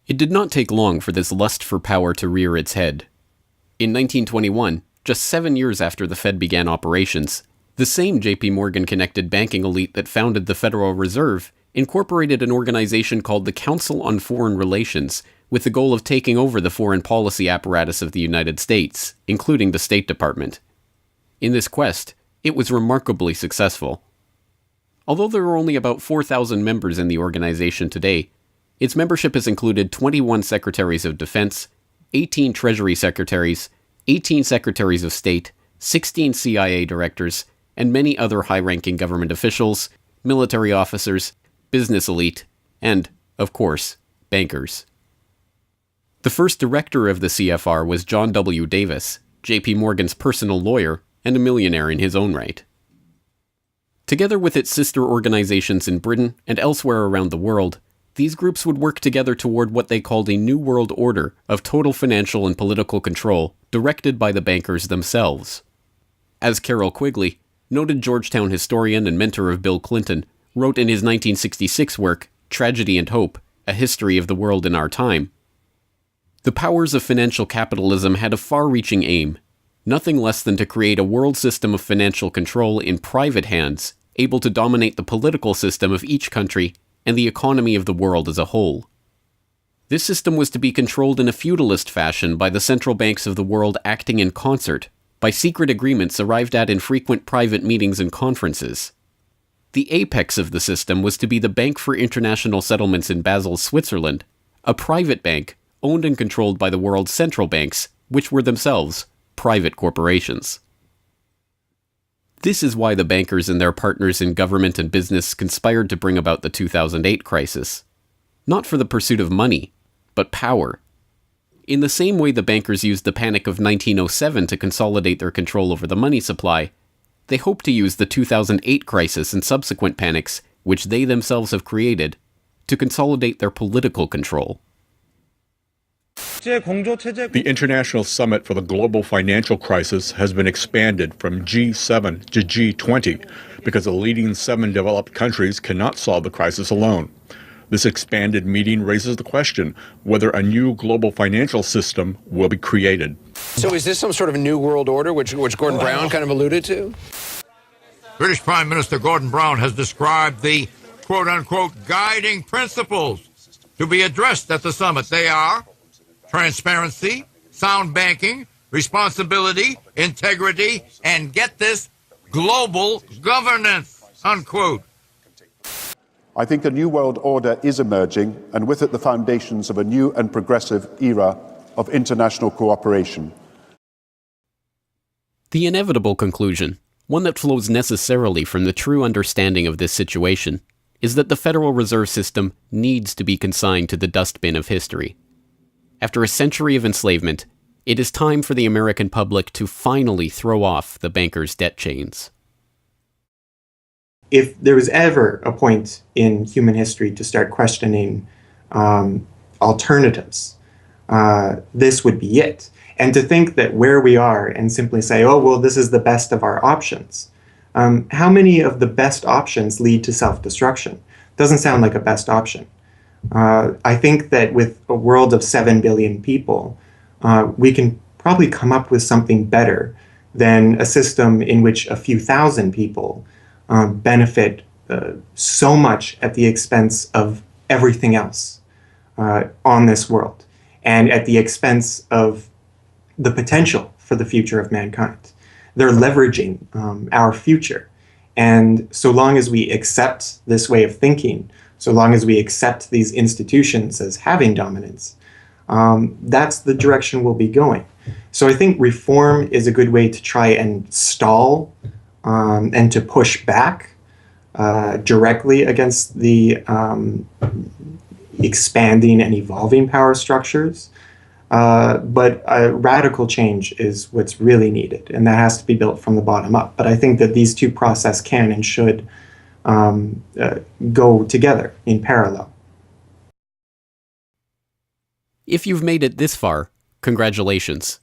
It did not take long for this lust for power to rear its head. In 1921, just 7 years after the Fed began operations, the same J.P. Morgan-connected banking elite that founded the Federal Reserve incorporated an organization called the Council on Foreign Relations with the goal of taking over the foreign policy apparatus of the United States, including the State Department. In this quest, it was remarkably successful. Although there are only about 4,000 members in the organization today, its membership has included 21 Secretaries of Defense, 18 Treasury Secretaries, 18 Secretaries of State, 16 CIA directors, and many other high-ranking government officials, military officers, business elite, and, of course, bankers. The first director of the CFR was John W. Davis, J.P. Morgan's personal lawyer and a millionaire in his own right. Together with its sister organizations in Britain and elsewhere around the world, these groups would work together toward what they called a new world order of total financial and political control directed by the bankers themselves. As Carroll Quigley, noted Georgetown historian and mentor of Bill Clinton, wrote in his 1966 work, Tragedy and Hope, A History of the World in Our Time, the powers of financial capitalism had a far-reaching aim, nothing less than to create a world system of financial control in private hands, able to dominate the political system of each country and the economy of the world as a whole. This system was to be controlled in a feudalist fashion by the central banks of the world acting in concert, by secret agreements arrived at in frequent private meetings and conferences. The apex of the system was to be the Bank for International Settlements in Basel, Switzerland, a private bank owned and controlled by the world's central banks, which were themselves private corporations. This is why the bankers and their partners in government and business conspired to bring about the 2008 crisis. Not for the pursuit of money, but power. In the same way the bankers used the panic of 1907 to consolidate their control over the money supply, they hope to use the 2008 crisis and subsequent panics, which they themselves have created, to consolidate their political control. The International Summit for the Global Financial Crisis has been expanded from G7 to G20 because the leading 7 developed countries cannot solve the crisis alone. This expanded meeting raises the question whether a new global financial system will be created. So is this some sort of a new world order, which Gordon Brown kind of alluded to? British Prime Minister Gordon Brown has described the quote-unquote guiding principles to be addressed at the summit. They are transparency, sound banking, responsibility, integrity, and get this, global governance, unquote. I think a new world order is emerging, and with it the foundations of a new and progressive era of international cooperation. The inevitable conclusion, one that flows necessarily from the true understanding of this situation, is that the Federal Reserve System needs to be consigned to the dustbin of history. After a century of enslavement, it is time for the American public to finally throw off the bankers' debt chains. If there was ever a point in human history to start questioning alternatives, this would be it. And to think that where we are and simply say, oh, well, this is the best of our options. How many of the best options lead to self-destruction? Doesn't sound like a best option. I think that with a world of 7 billion people, we can probably come up with something better than a system in which a few thousand people benefit so much at the expense of everything else on this world, and at the expense of the potential for the future of mankind. They're leveraging our future. And so long as we accept this way of thinking, so long as we accept these institutions as having dominance, that's the direction we'll be going. So I think reform is a good way to try and stall and to push back directly against the expanding and evolving power structures. But a radical change is what's really needed, and that has to be built from the bottom up. But I think that these two processes can and should go together in parallel. If you've made it this far, congratulations.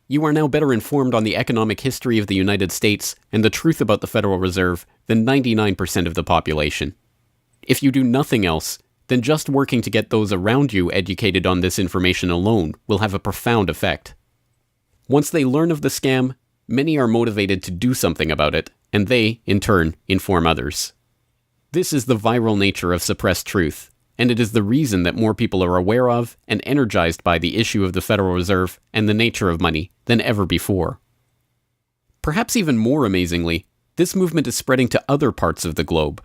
You are now better informed on the economic history of the United States and the truth about the Federal Reserve than 99% of the population. If you do nothing else, then just working to get those around you educated on this information alone will have a profound effect. Once they learn of the scam, many are motivated to do something about it, and they, in turn, inform others. This is the viral nature of suppressed truth, and it is the reason that more people are aware of and energized by the issue of the Federal Reserve and the nature of money than ever before. Perhaps even more amazingly, this movement is spreading to other parts of the globe.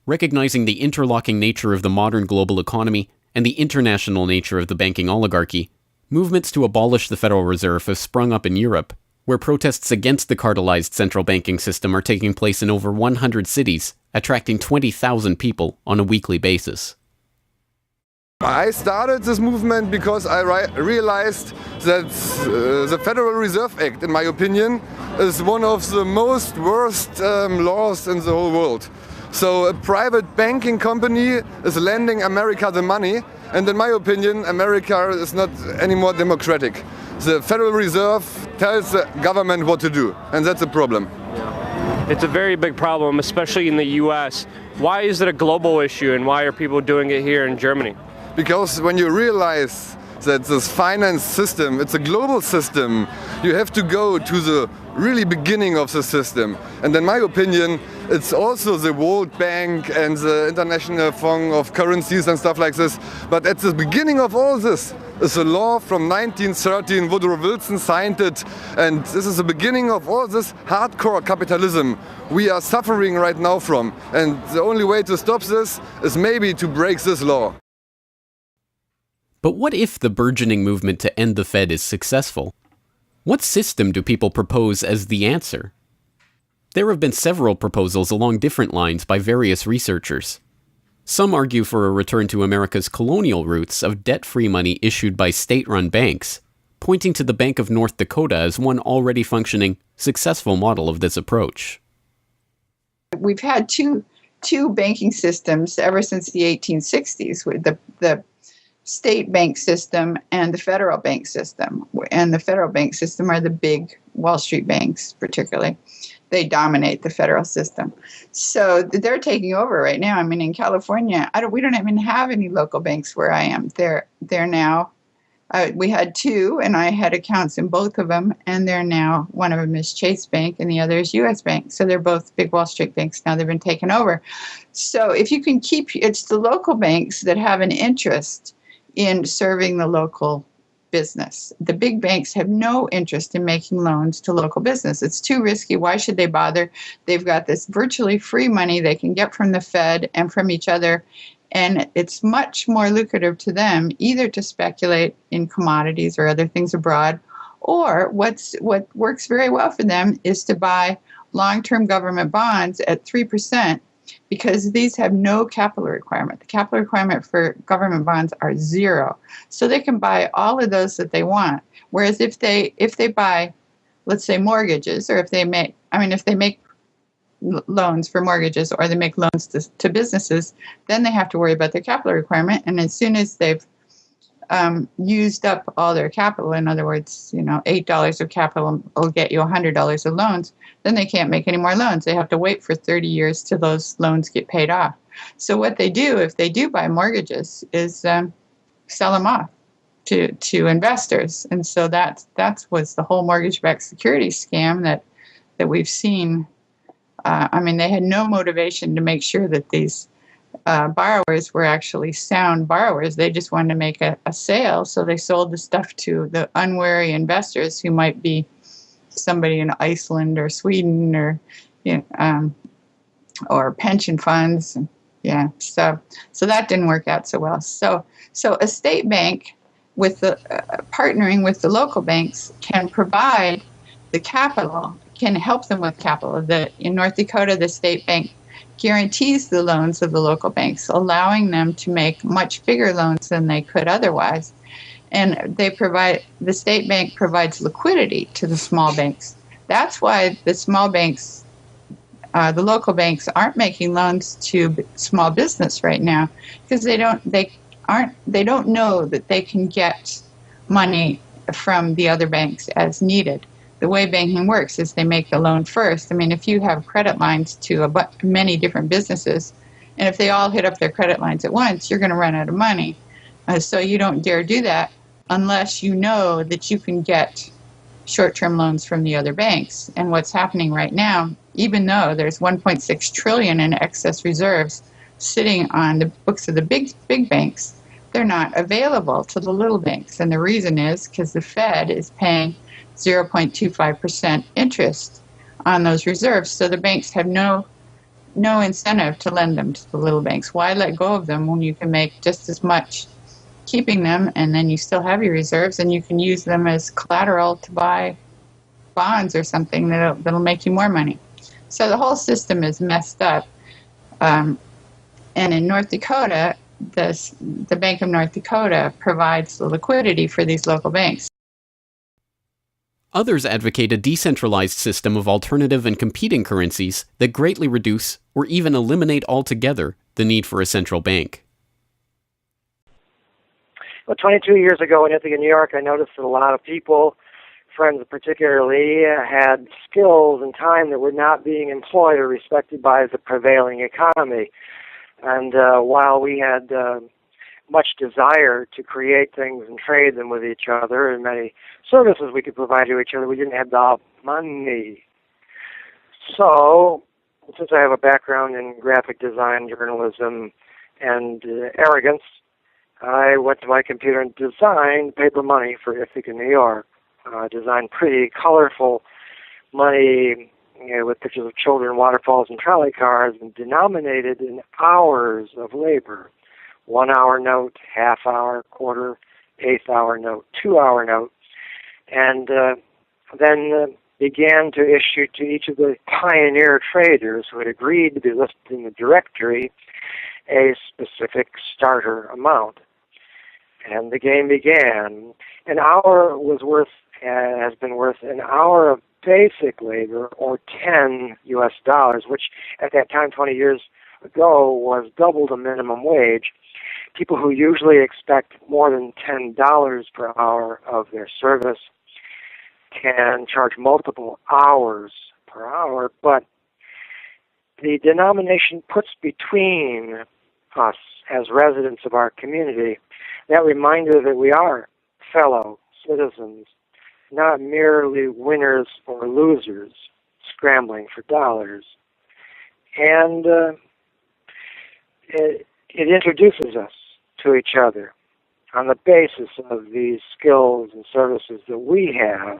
Recognizing the interlocking nature of the modern global economy and the international nature of the banking oligarchy, movements to abolish the Federal Reserve have sprung up in Europe, where protests against the cartelized central banking system are taking place in over 100 cities, attracting 20,000 people on a weekly basis. I started this movement because I realized that the Federal Reserve Act, in my opinion, is one of the most worst laws in the whole world. So a private banking company is lending America the money, and in my opinion, America is not any more democratic. The Federal Reserve tells the government what to do, and that's a problem. It's a very big problem, especially in the US. Why is it a global issue, and why are people doing it here in Germany? Because when you realize that this finance system, it's a global system, you have to go to the really beginning of the system. And in my opinion, it's also the World Bank and the International Fund of Currencies and stuff like this. But at the beginning of all this is a law from 1913. Woodrow Wilson signed it. And this is the beginning of all this hardcore capitalism we are suffering right now from. And the only way to stop this is maybe to break this law. But what if the burgeoning movement to end the Fed is successful? What system do people propose as the answer? There have been several proposals along different lines by various researchers. Some argue for a return to America's colonial roots of debt-free money issued by state-run banks, pointing to the Bank of North Dakota as one already functioning, successful model of this approach. We've had two banking systems ever since the 1860s, with the state bank system and the federal bank system. And the federal bank system are the big Wall Street banks, particularly. They dominate the federal system. So they're taking over right now. I mean, in California, we don't even have any local banks where I am. They're now, we had two, and I had accounts in both of them, and they're now, one of them is Chase Bank, and the other is U.S. Bank. So they're both big Wall Street banks now. They've been taken over. So if you can keep, it's the local banks that have an interest in serving the local business. The big banks have no interest in making loans to local business. It's too risky. Why should they bother? They've got this virtually free money they can get from the Fed and from each other, and it's much more lucrative to them either to speculate in commodities or other things abroad, or what works very well for them is to buy long-term government bonds at 3%, because these have no capital requirement. The capital requirement for government bonds are zero. So they can buy all of those that they want. Whereas if they buy, let's say, mortgages, or if they make loans for mortgages, or they make loans to businesses, then they have to worry about their capital requirement. And as soon as they've used up all their capital, in other words, $8 of capital will get you $100 of loans, then they can't make any more loans. They have to wait for 30 years till those loans get paid off. So what they do, if they do buy mortgages, is sell them off to investors. And so that was the whole mortgage-backed securities scam that we've seen. They had no motivation to make sure that these borrowers were actually sound borrowers. They just wanted to make a sale, so they sold the stuff to the unwary investors who might be somebody in Iceland or Sweden or pension funds. Yeah, so that didn't work out so well. So a state bank with the partnering with the local banks can provide the capital, can help them with capital. In North Dakota, the state bank guarantees the loans of the local banks, allowing them to make much bigger loans than they could otherwise. And the state bank provides liquidity to the small banks. That's why the small banks, the local banks, aren't making loans to small business right now, because they don't know that they can get money from the other banks as needed. The way banking works is they make the loan first. I mean, if you have credit lines to many different businesses, and if they all hit up their credit lines at once, you're going to run out of money. So you don't dare do that unless you know that you can get short-term loans from the other banks. And what's happening right now, even though there's $1.6 trillion in excess reserves sitting on the books of the big banks, they're not available to the little banks. And the reason is because the Fed is paying 0.25% interest on those reserves. So the banks have no incentive to lend them to the little banks. Why let go of them when you can make just as much keeping them, and then you still have your reserves, and you can use them as collateral to buy bonds or something that'll make you more money. So the whole system is messed up. And in North Dakota, the Bank of North Dakota provides the liquidity for these local banks. Others advocate a decentralized system of alternative and competing currencies that greatly reduce or even eliminate altogether the need for a central bank. Well, 22 years ago in Ithaca, New York, I noticed that a lot of people, friends particularly, had skills and time that were not being employed or respected by the prevailing economy. And while we had much desire to create things and trade them with each other, and many services we could provide to each other. We didn't have the money. So, since I have a background in graphic design, journalism, and arrogance, I went to my computer and designed paper money for Ithaca, New York. Designed pretty colorful money, with pictures of children, waterfalls, and trolley cars, and denominated in hours of labor. 1 hour note, half hour, quarter, eighth hour note, 2 hour note, and then began to issue to each of the pioneer traders who had agreed to be listed in the directory a specific starter amount. And the game began. An hour has been worth an hour of basic labor, or $10 US, which at that time, 20 years ago, was double the minimum wage. People who usually expect more than $10 per hour of their service can charge multiple hours per hour, but the denomination puts between us as residents of our community that reminder that we are fellow citizens, not merely winners or losers scrambling for dollars. And it introduces us to each other on the basis of these skills and services that we have,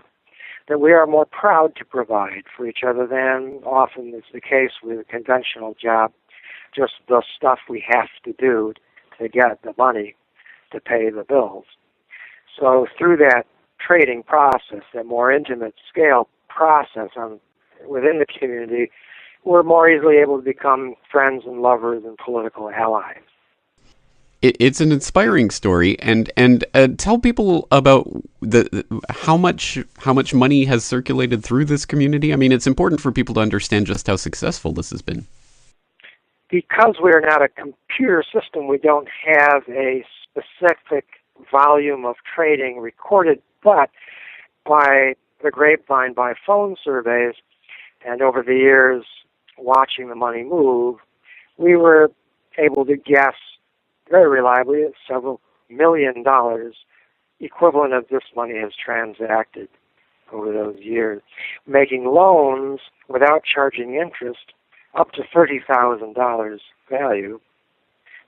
that we are more proud to provide for each other than often is the case with a conventional job, just the stuff we have to do to get the money to pay the bills. So through that trading process, that more intimate scale process within the community, we're more easily able to become friends and lovers and political allies. It's an inspiring story, and tell people about how much money has circulated through this community. I mean, it's important for people to understand just how successful this has been. Because we're not a computer system, we don't have a specific volume of trading recorded, but by the grapevine, by phone surveys, and over the years watching the money move, we were able to guess very reliably at several $1 million equivalent of this money has transacted over those years, making loans without charging interest up to $30,000 value,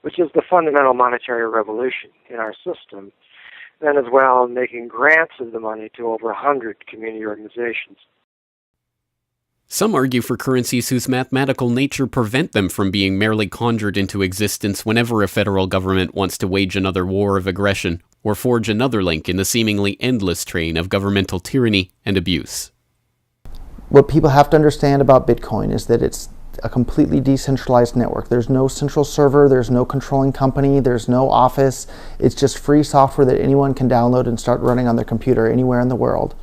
which is the fundamental monetary revolution in our system. Then as well, making grants of the money to over 100 community organizations. Some argue for currencies whose mathematical nature prevent them from being merely conjured into existence whenever a federal government wants to wage another war of aggression or forge another link in the seemingly endless train of governmental tyranny and abuse. What people have to understand about Bitcoin is that it's a completely decentralized network. There's no central server, there's no controlling company, there's no office. It's just free software that anyone can download and start running on their computer anywhere in the world.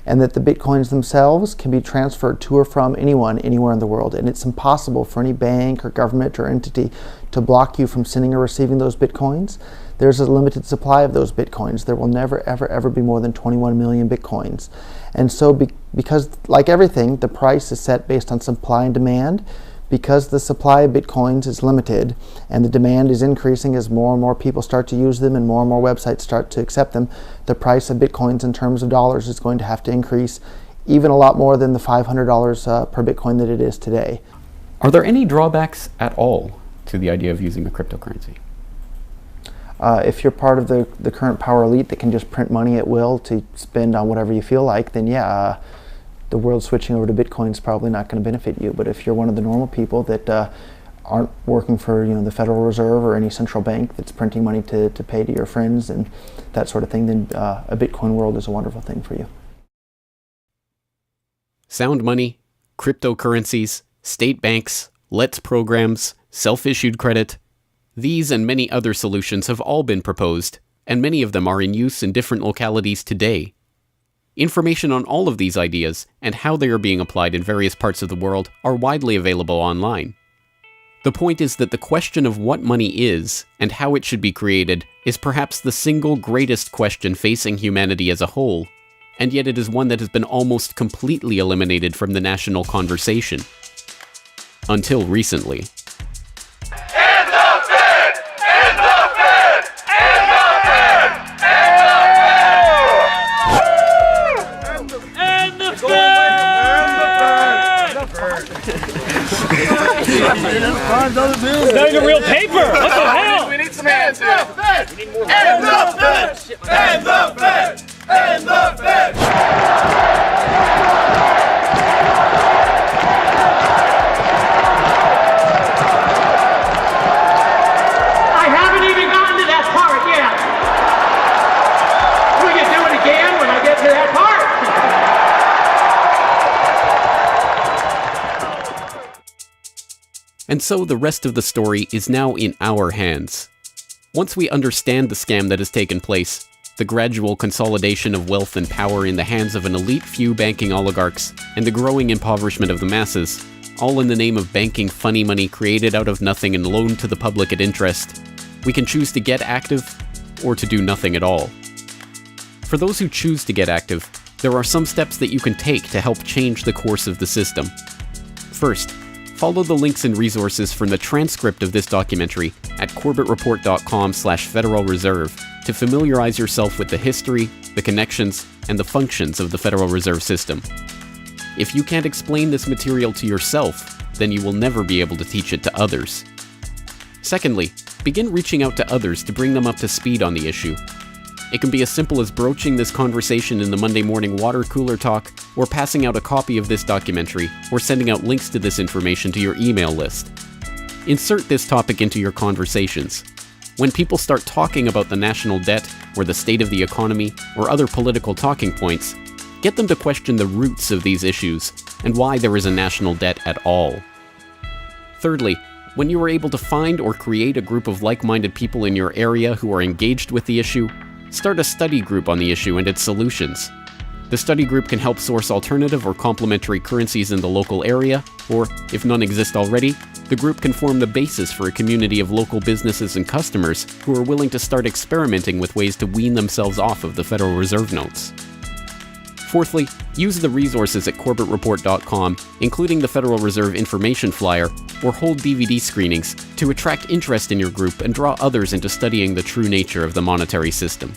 And that the Bitcoins themselves can be transferred to or from anyone, anywhere in the world. And it's impossible for any bank or government or entity to block you from sending or receiving those Bitcoins. There's a limited supply of those Bitcoins. There will never, ever, ever be more than 21 million Bitcoins. And so because, like everything, the price is set based on supply and demand, because the supply of Bitcoins is limited and the demand is increasing as more and more people start to use them and more websites start to accept them, the price of Bitcoins in terms of dollars is going to have to increase even a lot more than the $500 per Bitcoin that it is today. Are there any drawbacks at all to the idea of using a cryptocurrency? If you're part of the current power elite that can just print money at will to spend on whatever you feel like, then yeah, the world switching over to Bitcoin is probably not going to benefit you. But if you're one of the normal people that aren't working for the Federal Reserve or any central bank that's printing money to pay to your friends and that sort of thing, then a Bitcoin world is a wonderful thing for you. Sound money, cryptocurrencies, state banks, LETS programs, self-issued credit. These and many other solutions have all been proposed, and many of them are in use in different localities today. Information on all of these ideas and how they are being applied in various parts of the world are widely available online. The point is that the question of what money is and how it should be created is perhaps the single greatest question facing humanity as a whole, and yet it is one that has been almost completely eliminated from the national conversation. Until recently. End the Fed! End the Fed! And the Fed! And the Fed! And the Fed! And the Fed! I haven't even gotten to that part yet. Will you do it again when I get to that part? And so the rest of the story is now in our hands. Once we understand the scam that has taken place, the gradual consolidation of wealth and power in the hands of an elite few banking oligarchs, and the growing impoverishment of the masses, all in the name of banking funny money created out of nothing and loaned to the public at interest, we can choose to get active or to do nothing at all. For those who choose to get active, there are some steps that you can take to help change the course of the system. First, follow the links and resources from the transcript of this documentary at corbettreport.com/Federal Reserve to familiarize yourself with the history, the connections, and the functions of the Federal Reserve System. If you can't explain this material to yourself, then you will never be able to teach it to others. Secondly, begin reaching out to others to bring them up to speed on the issue. It can be as simple as broaching this conversation in the Monday morning water cooler talk, or passing out a copy of this documentary, or sending out links to this information to your email list. Insert this topic into your conversations. When people start talking about the national debt, or the state of the economy, or other political talking points, get them to question the roots of these issues, and why there is a national debt at all. Thirdly, when you are able to find or create a group of like-minded people in your area who are engaged with the issue, start a study group on the issue and its solutions. The study group can help source alternative or complementary currencies in the local area, or, if none exist already, the group can form the basis for a community of local businesses and customers who are willing to start experimenting with ways to wean themselves off of the Federal Reserve notes. Fourthly, use the resources at corbettreport.com, including the Federal Reserve information flyer, or hold DVD screenings, to attract interest in your group and draw others into studying the true nature of the monetary system.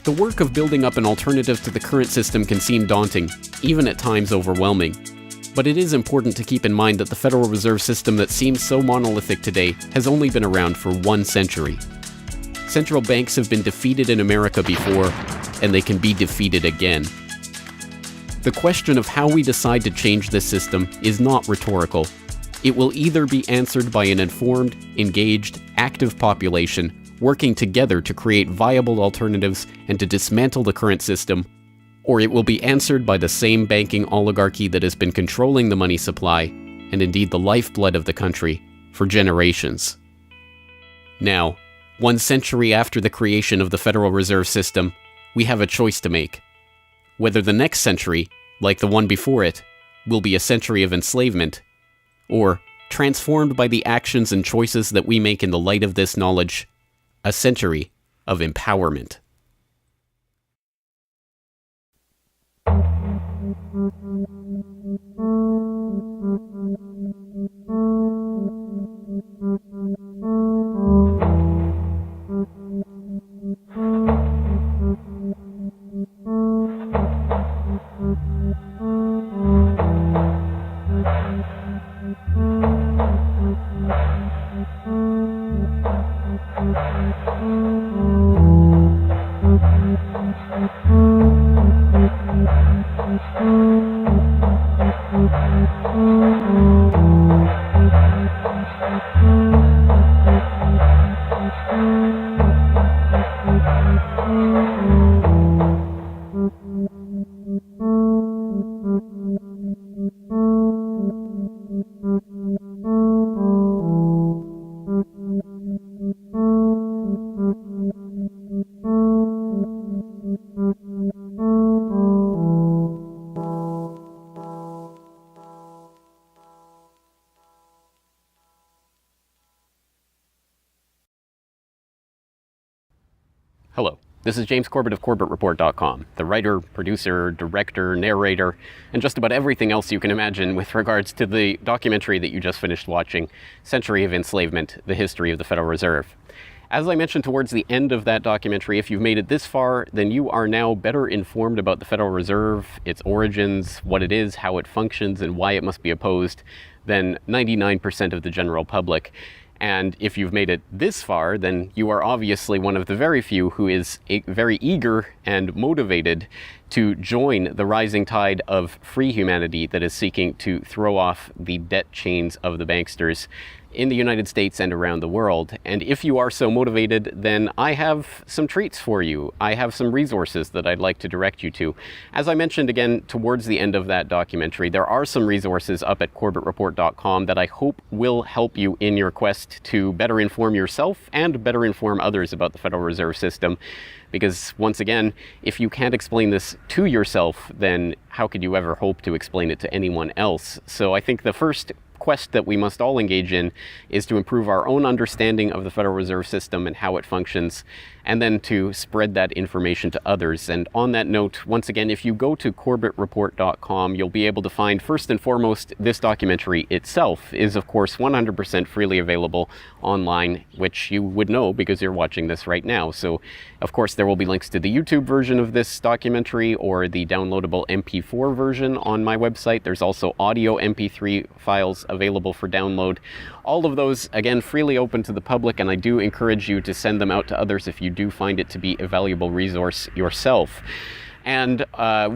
The work of building up an alternative to the current system can seem daunting, even at times overwhelming. But it is important to keep in mind that the Federal Reserve System that seems so monolithic today has only been around for 1 century. Central banks have been defeated in America before, and they can be defeated again. The question of how we decide to change this system is not rhetorical. It will either be answered by an informed, engaged, active population working together to create viable alternatives and to dismantle the current system, or it will be answered by the same banking oligarchy that has been controlling the money supply, and indeed the lifeblood of the country, for generations. Now, 1 century after the creation of the Federal Reserve System, we have a choice to make. Whether the next century, like the one before it, will be a century of enslavement, or, transformed by the actions and choices that we make in the light of this knowledge, a century of empowerment. Hello, this is James Corbett of CorbettReport.com, the writer, producer, director, narrator, and just about everything else you can imagine with regards to the documentary that you just finished watching, Century of Enslavement, The History of the Federal Reserve. As I mentioned towards the end of that documentary, if you've made it this far, then you are now better informed about the Federal Reserve, its origins, what it is, how it functions, and why it must be opposed than 99% of the general public. And if you've made it this far, then you are obviously one of the very few who is very eager and motivated to join the rising tide of free humanity that is seeking to throw off the debt chains of the banksters in the United States and around the world. And if you are so motivated, then I have some treats for you. I have some resources that I'd like to direct you to. As I mentioned again towards the end of that documentary, there are some resources up at corbettreport.com that I hope will help you in your quest to better inform yourself and better inform others about the Federal Reserve System. Because once again, if you can't explain this to yourself, then how could you ever hope to explain it to anyone else? So I think the first quest that we must all engage in is to improve our own understanding of the Federal Reserve System and how it functions, and then to spread that information to others. And on that note, once again, if you go to corbettreport.com, you'll be able to find, first and foremost, this documentary itself is, of course, 100% freely available online, which you would know because you're watching this right now. So, of course, there will be links to the YouTube version of this documentary or the downloadable MP4 version on my website. There's also audio MP3 files available for download. All of those, again, freely open to the public, and I do encourage you to send them out to others if you do find it to be a valuable resource yourself. And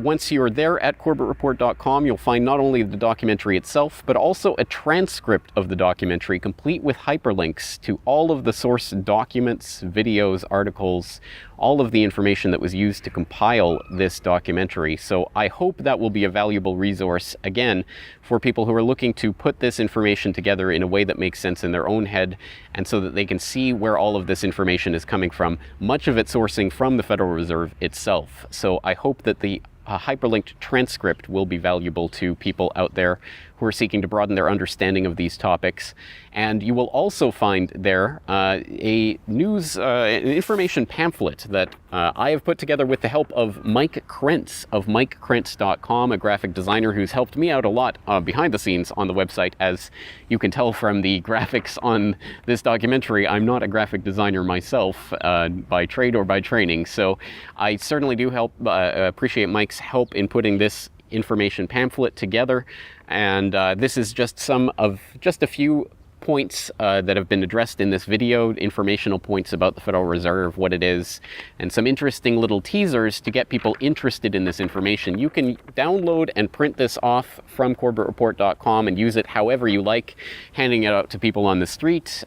once you're there at corbettreport.com, you'll find not only the documentary itself, but also a transcript of the documentary, complete with hyperlinks to all of the source documents, videos, articles, all of the information that was used to compile this documentary. So I hope that will be a valuable resource, again, for people who are looking to put this information together in a way that makes sense in their own head, and so that they can see where all of this information is coming from, much of it sourcing from the Federal Reserve itself. So I hope that the hyperlinked transcript will be valuable to people out there who are seeking to broaden their understanding of these topics. And you will also find there a news information pamphlet that I have put together with the help of Mike Krentz of MikeKrentz.com, a graphic designer who's helped me out a lot behind the scenes on the website. As you can tell from the graphics on this documentary, I'm not a graphic designer myself by trade or by training. So I certainly do appreciate Mike's help in putting this information pamphlet together. And this is just a few points that have been addressed in this video, informational points about the Federal Reserve, what it is, and some interesting little teasers to get people interested in this information. You can download and print this off from corbettreport.com and use it however you like, handing it out to people on the street,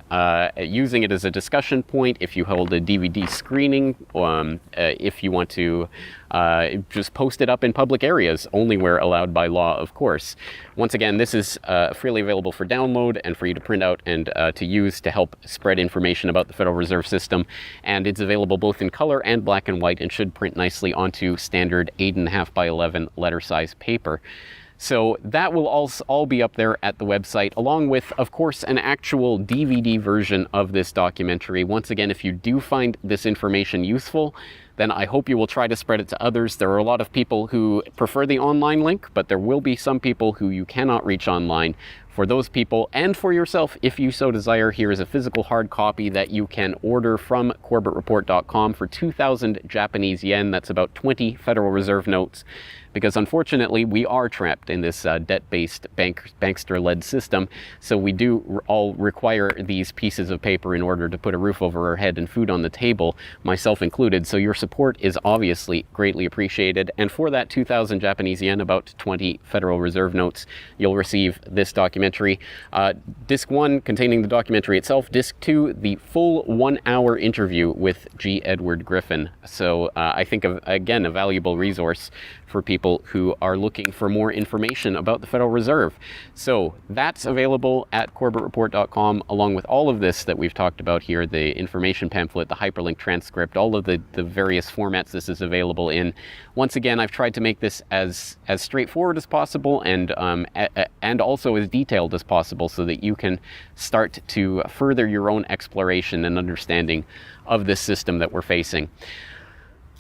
using it as a discussion point if you hold a DVD screening, if you want to just post it up in public areas, only where allowed by law, of course. Once again, this is freely available for download and for you to print out and to use to help spread information about the Federal Reserve System. And it's available both in color and black and white and should print nicely onto standard 8.5 by 11 letter size paper. So that will all be up there at the website, along with, of course, an actual DVD version of this documentary. Once again, if you do find this information useful, then I hope you will try to spread it to others. There are a lot of people who prefer the online link, but there will be some people who you cannot reach online. For those people, and for yourself, if you so desire, here is a physical hard copy that you can order from corbettreport.com for 2,000 Japanese yen. That's about 20 Federal Reserve notes. Because unfortunately, we are trapped in this debt-based bankster-led system. So we do all require these pieces of paper in order to put a roof over our head and food on the table, myself included. So your support is obviously greatly appreciated. And for that 2,000 Japanese yen, about 20 Federal Reserve notes, you'll receive this documentary. Disc 1 containing the documentary itself. Disc 2, the full 1-hour interview with G. Edward Griffin. So I think, again, a valuable resource for people who are looking for more information about the Federal Reserve. So that's available at corbettreport.com, along with all of this that we've talked about here, the information pamphlet, the hyperlink transcript, all of the various formats this is available in. Once again, I've tried to make this as straightforward as possible and also as detailed as possible so that you can start to further your own exploration and understanding of this system that we're facing.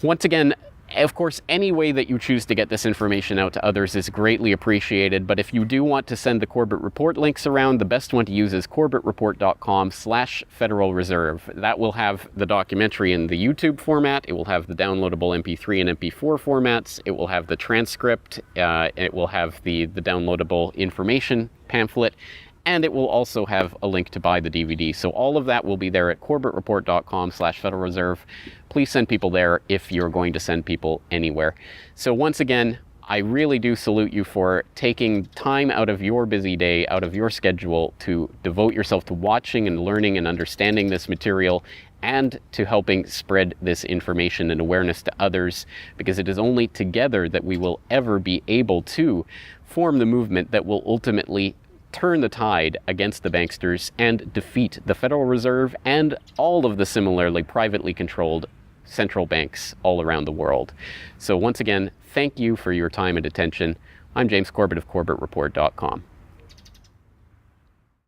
Once again, of course, any way that you choose to get this information out to others is greatly appreciated, but if you do want to send the Corbett Report links around, the best one to use is corbettreport.com/Federal Reserve. That will have the documentary in the YouTube format, it will have the downloadable MP3 and MP4 formats, it will have the transcript, it will have the downloadable information pamphlet, and it will also have a link to buy the DVD. So all of that will be there at corbettreport.com/Federal Reserve. Please send people there if you're going to send people anywhere. So once again, I really do salute you for taking time out of your busy day, out of your schedule, to devote yourself to watching and learning and understanding this material, and to helping spread this information and awareness to others, because it is only together that we will ever be able to form the movement that will ultimately turn the tide against the banksters and defeat the Federal Reserve and all of the similarly privately controlled central banks all around the world. So once again, thank you for your time and attention. I'm James Corbett of CorbettReport.com.